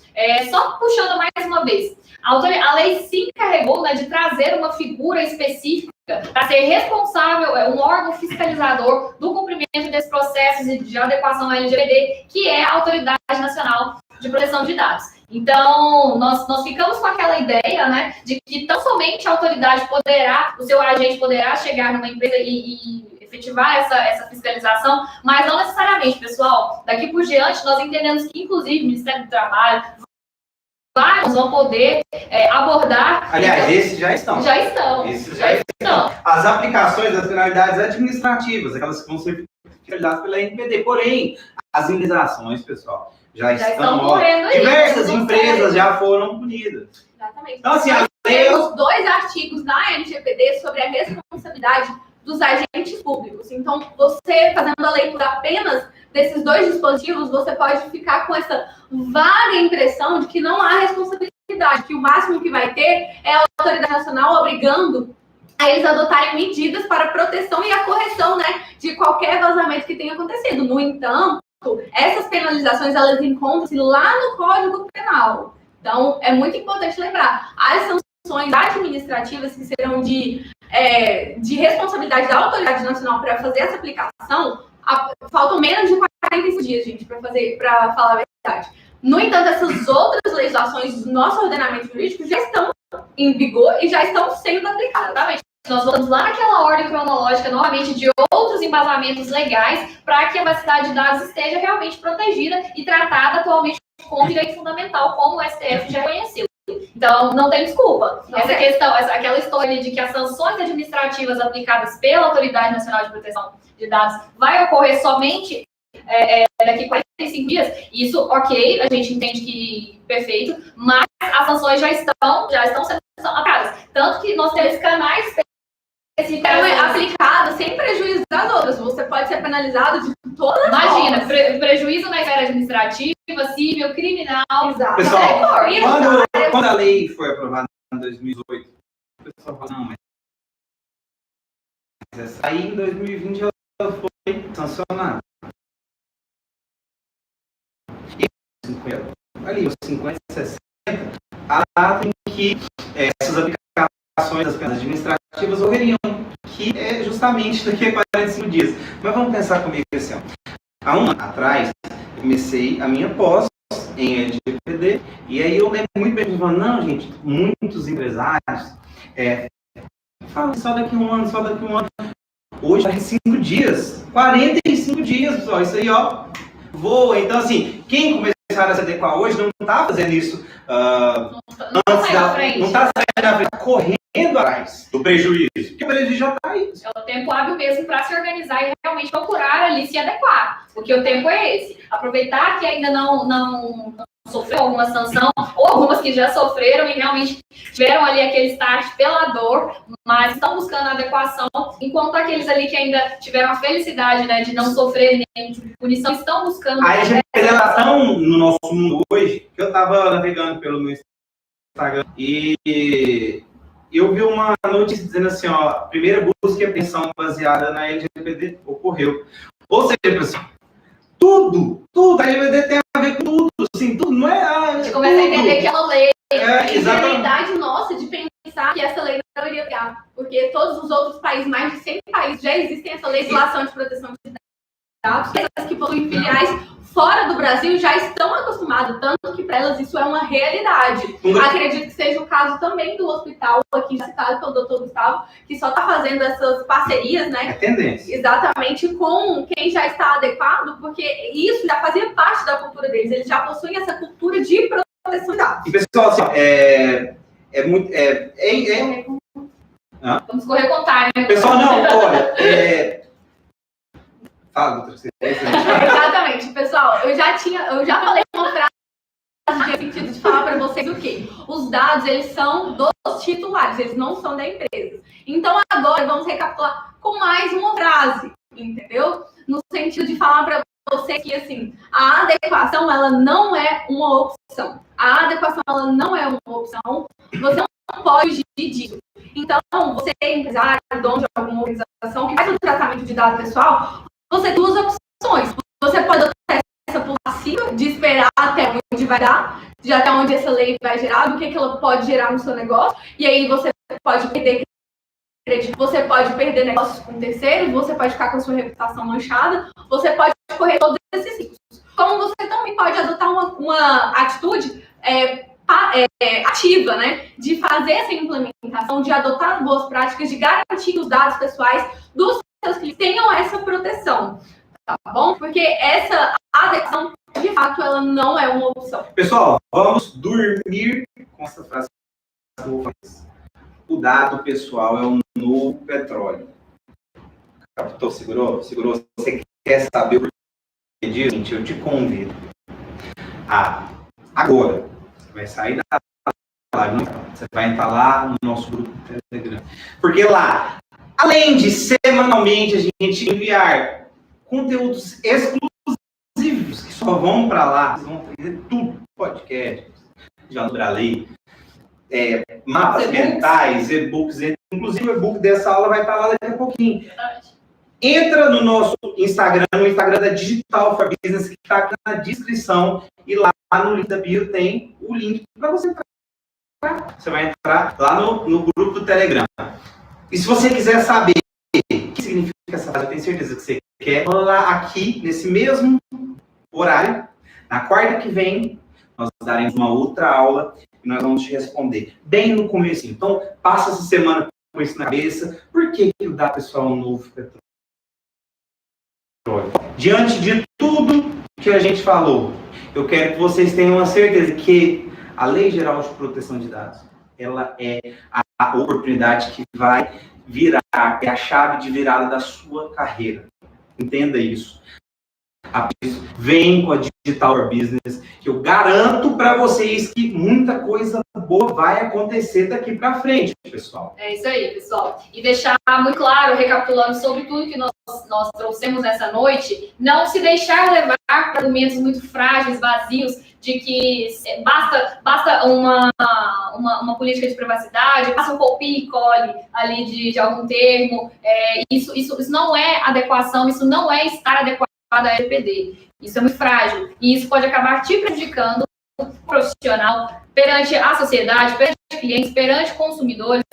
só puxando mais uma vez, a lei se encarregou, né, de trazer uma figura específica para ser responsável, um órgão fiscalizador do cumprimento desses processos de adequação à LGPD, que é a Autoridade Nacional de Proteção de Dados. Então, nós ficamos com aquela ideia, né, de que tão somente a autoridade o seu agente poderá chegar numa empresa e efetivar essa fiscalização, mas não necessariamente, pessoal. Daqui por diante, nós entendemos que, inclusive, o Ministério do Trabalho, vários vão poder abordar... Aliás, então, esses já estão. Esses já estão. As aplicações das finalidades administrativas, aquelas que vão ser finalizadas pela NPD. Porém, as indenizações, pessoal, já estão correndo. Diversas empresas já foram punidas. Exatamente. Então, assim, temos 2 artigos na LGPD sobre a responsabilidade dos agentes públicos. Então, você fazendo a leitura apenas desses dois dispositivos, você pode ficar com essa vaga impressão de que não há responsabilidade, que o máximo que vai ter é a autoridade nacional obrigando a eles adotarem medidas para a proteção e a correção, né, de qualquer vazamento que tenha acontecido. No entanto, essas penalizações, elas encontram-se lá no Código Penal. Então, é muito importante lembrar, as sanções administrativas que serão de responsabilidade da autoridade nacional para fazer essa aplicação, faltam menos de 45 dias, gente, para falar a verdade. No entanto, essas outras legislações do nosso ordenamento jurídico já estão em vigor e já estão sendo aplicadas. Exatamente. Nós voltamos lá naquela ordem cronológica, novamente, de outros embasamentos legais para que a privacidade de dados esteja realmente protegida e tratada atualmente como direito fundamental, como o STF já reconheceu. Então, não tem desculpa. Aquela história de que as sanções administrativas aplicadas pela Autoridade Nacional de Proteção de Dados vai ocorrer somente daqui a 45 dias, isso, ok, a gente entende que perfeito, mas as sanções já estão sendo aplicadas. Tanto que nós temos canais específicos aplicados sem prejuízo das outras. Você pode ser penalizado de todas as formas. Imagina, prejuízo na esfera administrativa, civil, criminal. Exato. Pessoal, quando a lei foi aprovada em 2018, o pessoal fala, não, mas aí em 2020 ela foi sancionada. Ali, os 50, 60, a data em que essas aplicações das penas administrativas ocorreriam, que é justamente daqui a 45 dias. Mas vamos pensar comigo assim, ó. Há um ano atrás, eu comecei a minha pós em LGPD, e aí eu lembro muito bem de falar, não, gente, muitos empresários falam só daqui a um ano, só daqui a um ano. Hoje, daqui a 5 dias, 45 dias, pessoal, isso aí, ó, voa. Então, assim, quem começou a se adequar hoje não está fazendo isso antes da frente. Não está saindo da frente, tá correndo atrás do prejuízo. Porque o prejuízo já está aí. É o tempo hábil mesmo para se organizar e realmente procurar ali se adequar. Porque o tempo é esse. Aproveitar que ainda não sofreu alguma sanção, ou algumas que já sofreram e realmente tiveram ali aquele start pela dor, mas estão buscando a adequação, enquanto aqueles ali que ainda tiveram a felicidade, né, de não sofrer nenhum tipo de punição, estão buscando... A LGPD está tão no nosso mundo hoje, que eu estava navegando pelo meu Instagram e eu vi uma notícia dizendo assim, ó, a primeira busca e apreensão baseada na LGPD ocorreu. Ou seja, pessoal, tudo, a LGPD tem a ver com tudo, assim, tudo, não é... A gente começa a entender que ela lei, a realidade nossa de pensar que essa lei não deveria ter, porque todos os outros países, mais de 100 países, já existem essa legislação de proteção de dados, as que possuem filiais fora do Brasil já estão acostumadas, tanto que para elas isso é uma realidade. Acredito que seja o caso também do hospital, aqui citado pelo Dr. Gustavo, que só está fazendo essas parcerias, né? É tendência. Exatamente, com quem já está adequado, porque isso já fazia parte da cultura deles, eles já possuem essa cultura de proteção de dados. E pessoal, assim, Vamos correr com o time. Pessoal, não, olha, fala, doutor. Exatamente, pessoal, eu já falei uma frase que tinha sentido de falar para vocês o quê? Os dados, eles são dos titulares, eles não são da empresa. Então, agora, vamos recapitular com mais uma frase, entendeu? No sentido de falar para você que, assim, a adequação, ela não é uma opção. A adequação, ela não é uma opção. Você não pode fugir disso. Então, você é empresário, dono de alguma organização que faz o tratamento de dado pessoal, você tem duas opções. Você pode adotar essa passiva de esperar até onde vai dar, de até onde essa lei vai gerar, do que ela pode gerar no seu negócio, e aí você pode perder crédito, você pode perder negócios com terceiros, você pode ficar com a sua reputação manchada, você pode correr todos esses riscos. Como você também pode adotar uma atitude ativa, né, de fazer essa implementação, de adotar boas práticas, de garantir que os dados pessoais dos seus clientes tenham essa proteção, tá bom? Porque essa adequação, de fato, ela não é uma opção. Pessoal, vamos dormir com essa frase. O dado pessoal é um novo petróleo. Captou? Segurou? Você quer saber o porquê disso? Gente, eu te convido a agora. Você vai sair da live, você vai entrar lá no nosso grupo do Telegram. Porque lá, Além de semanalmente a gente enviar conteúdos exclusivos, que só vão para lá, vocês vão aprender tudo, podcast, já no Bralei, mapas mentais, e-books, inclusive o e-book dessa aula vai estar lá daqui a pouquinho. Verdade. Entra no nosso Instagram, no Instagram da Digital for Business, que está aqui na descrição, e lá no link da bio tem o link para você entrar. Você vai entrar lá no grupo do Telegram. E se você quiser saber o que significa essa frase, eu tenho certeza que você quer, lá aqui, nesse mesmo horário, na quarta que vem, nós daremos uma outra aula e nós vamos te responder bem no começo. Então, passa essa semana com isso na cabeça. Por que o Dá Pessoal Novo Petróleo? Diante de tudo que a gente falou, eu quero que vocês tenham a certeza que a Lei Geral de Proteção de Dados, ela é a oportunidade que vai virar, é a chave de virada da sua carreira. Entenda isso. Vem com a Digital for Business, que eu garanto para vocês que muita coisa boa vai acontecer daqui para frente, pessoal. É isso aí, pessoal. E deixar muito claro, recapitulando sobre tudo que nós trouxemos nessa noite, não se deixar levar para argumentos muito frágeis, vazios, de que basta uma política de privacidade, basta um copia e cole ali de algum termo. Isso não é adequação, isso não é estar adequado da LGPD. Isso é muito frágil e isso pode acabar te prejudicando profissional perante a sociedade, perante clientes, perante consumidores,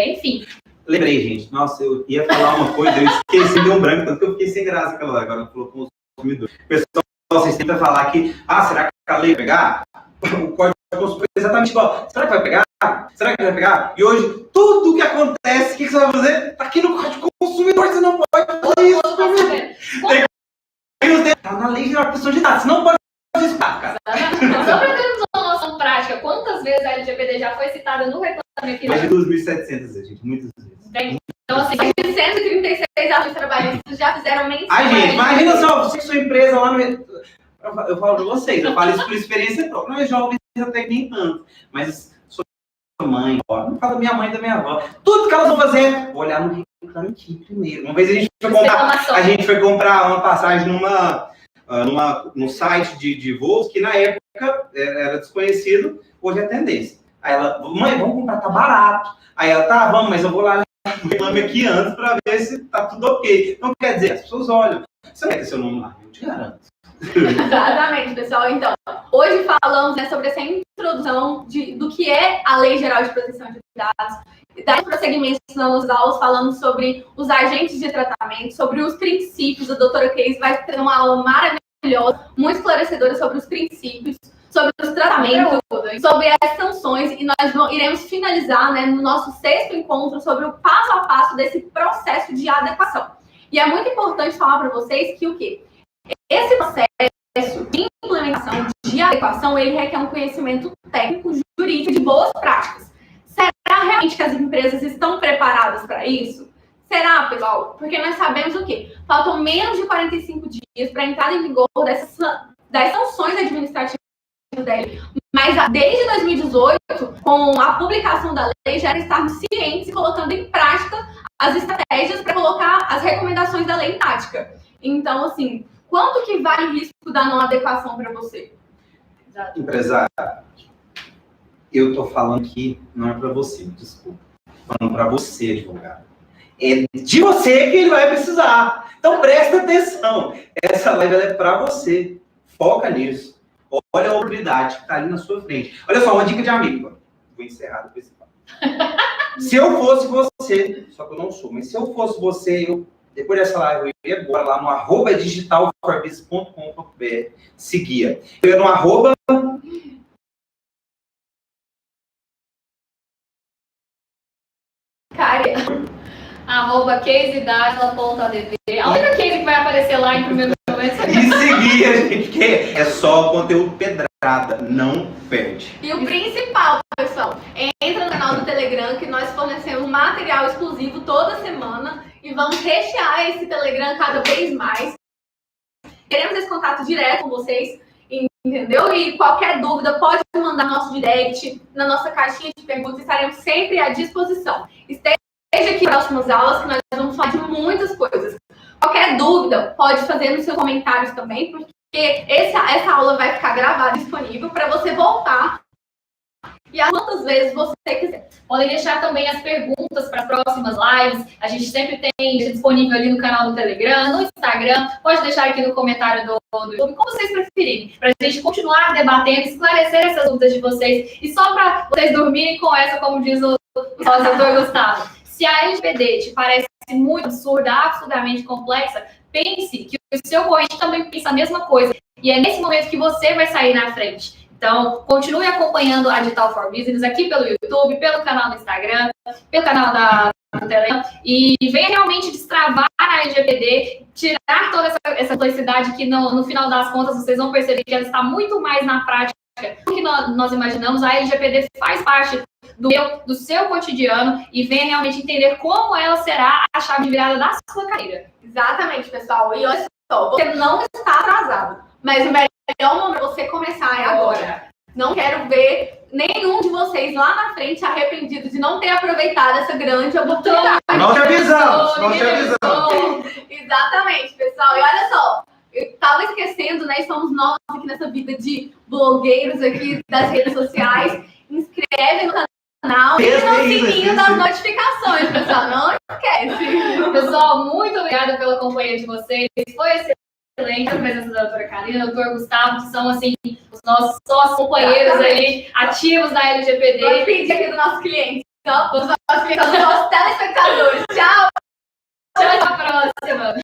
enfim. Lembrei, gente. Nossa, eu ia falar uma coisa, eu esqueci de um branco, tanto que eu fiquei sem graça aquela hora. Agora falou com os consumidores. Pessoal, vocês tentam falar que, será que a lei vai pegar? O código consumidor é exatamente igual. Será que vai pegar? Será que vai pegar? E hoje, tudo que acontece, o que você vai fazer? Tá aqui no código consumidor, você não pode fazer isso. Tá na Lei Geral de Proteção de Dados, você não pode fazer isso, cara. Só para termos uma noção prática, quantas vezes a LGPD já foi citada no regulamento final? Mais de 2.700, gente, muitas vezes. Então, assim, Mais de 136 ações trabalhistas já fizeram menção. Ai, gente, imagina só, você que sua empresa lá no... Eu falo pra vocês, eu falo isso por experiência própria. Não é jovem até que nem tanto, mas sua mãe, não falo da minha mãe e da minha avó. Tudo que elas vão fazer, vou olhar no aqui primeiro. Uma vez a gente foi comprar uma passagem num site de voos que na época era desconhecido, hoje é tendência. Aí ela, mãe, vamos comprar, tá barato. Aí ela, tá, vamos, mas eu vou lá no reclame aqui antes para ver se tá tudo ok. Então, quer dizer, as pessoas olham. Você vai ter seu nome lá, eu te garanto. Exatamente, pessoal. Então, hoje falamos sobre essa introdução do que é a Lei Geral de Proteção de Dados, dar prosseguimento nas aulas falando sobre os agentes de tratamento, sobre os princípios. A doutora Case vai ter uma aula maravilhosa, muito esclarecedora sobre os princípios, sobre os tratamentos, sobre as sanções, e nós iremos finalizar, né, no nosso 6º encontro sobre o passo a passo desse processo de adequação. E é muito importante falar para vocês que o quê? Esse processo de implementação, de adequação, ele requer um conhecimento técnico, jurídico de boas práticas. Será realmente que as empresas estão preparadas para isso? Será, pessoal? Porque nós sabemos o quê? Faltam menos de 45 dias para a entrada em vigor das sanções administrativas dele. Mas desde 2018, com a publicação da lei, já estamos cientes e colocando em prática as estratégias para colocar as recomendações da lei em prática. Então, assim, quanto que vale o risco da não adequação para você? Empresário, eu estou falando aqui, não é para você, desculpa. Estou falando para você, advogado. É de você que ele vai precisar. Então, presta atenção. Essa live é para você. Foca nisso. Olha a oportunidade que está ali na sua frente. Olha só, uma dica de amigo. Vou encerrar depois. Se eu fosse você, só que eu não sou, mas se eu fosse você, depois dessa live, eu ia agora lá no @digitalforbusiness.com.br, seguia. Eu ia no @casedasla.adv. A única case que vai aparecer lá em primeiro momento. E seguia, gente, que é só conteúdo pedrada, não perde. E o principal, pessoal, entra no canal do Telegram, que nós fornecemos material exclusivo toda semana e vamos rechear esse Telegram cada vez mais. Queremos esse contato direto com vocês, entendeu? E qualquer dúvida pode mandar no nosso direct, na nossa caixinha de perguntas, estaremos sempre à disposição. Esteja aqui nas próximas aulas, que nós vamos falar de muitas coisas. Qualquer dúvida, pode fazer nos seus comentários também, porque essa aula vai ficar gravada, disponível, para você voltar e as quantas vezes você quiser. Podem deixar também as perguntas para próximas lives. A gente sempre tem disponível ali no canal do Telegram, no Instagram. Pode deixar aqui no comentário do YouTube, como vocês preferirem, para a gente continuar debatendo, esclarecer essas dúvidas de vocês. E só para vocês dormirem com essa, como diz o nosso doutor Gustavo, se a LGPD te parece muito absurda, absurdamente complexa, pense que o seu corrente também pensa a mesma coisa. E é nesse momento que você vai sair na frente. Então, continue acompanhando a Digital for Business aqui pelo YouTube, pelo canal do Instagram, pelo canal do Telegram, e venha realmente destravar a LGPD, tirar toda essa complexidade que no final das contas vocês vão perceber que ela está muito mais na prática do que nós imaginamos. A LGPD faz parte do seu cotidiano e venha realmente entender como ela será a chave de virada da sua carreira. Exatamente, pessoal. E olha só, você não está atrasado, mas o melhor momento para você começar é agora. Não quero ver nenhum de vocês lá na frente arrependido de não ter aproveitado essa grande oportunidade. Nós te avisamos. Exatamente, pessoal. E olha só, eu tava esquecendo, né? Estamos nós aqui nessa vida de blogueiros aqui das redes sociais. Inscreve no canal e no sininho das notificações, pessoal. Não esquece. Pessoal, muito obrigada pela companhia de vocês. Foi excelente a presença da doutora Karina, do doutor Gustavo, que são, assim, os nossos sócios companheiros ali, ativos da LGPD. Vou pedir aqui do nosso cliente, dos nossos telespectadores. Tchau! Tchau, até a próxima!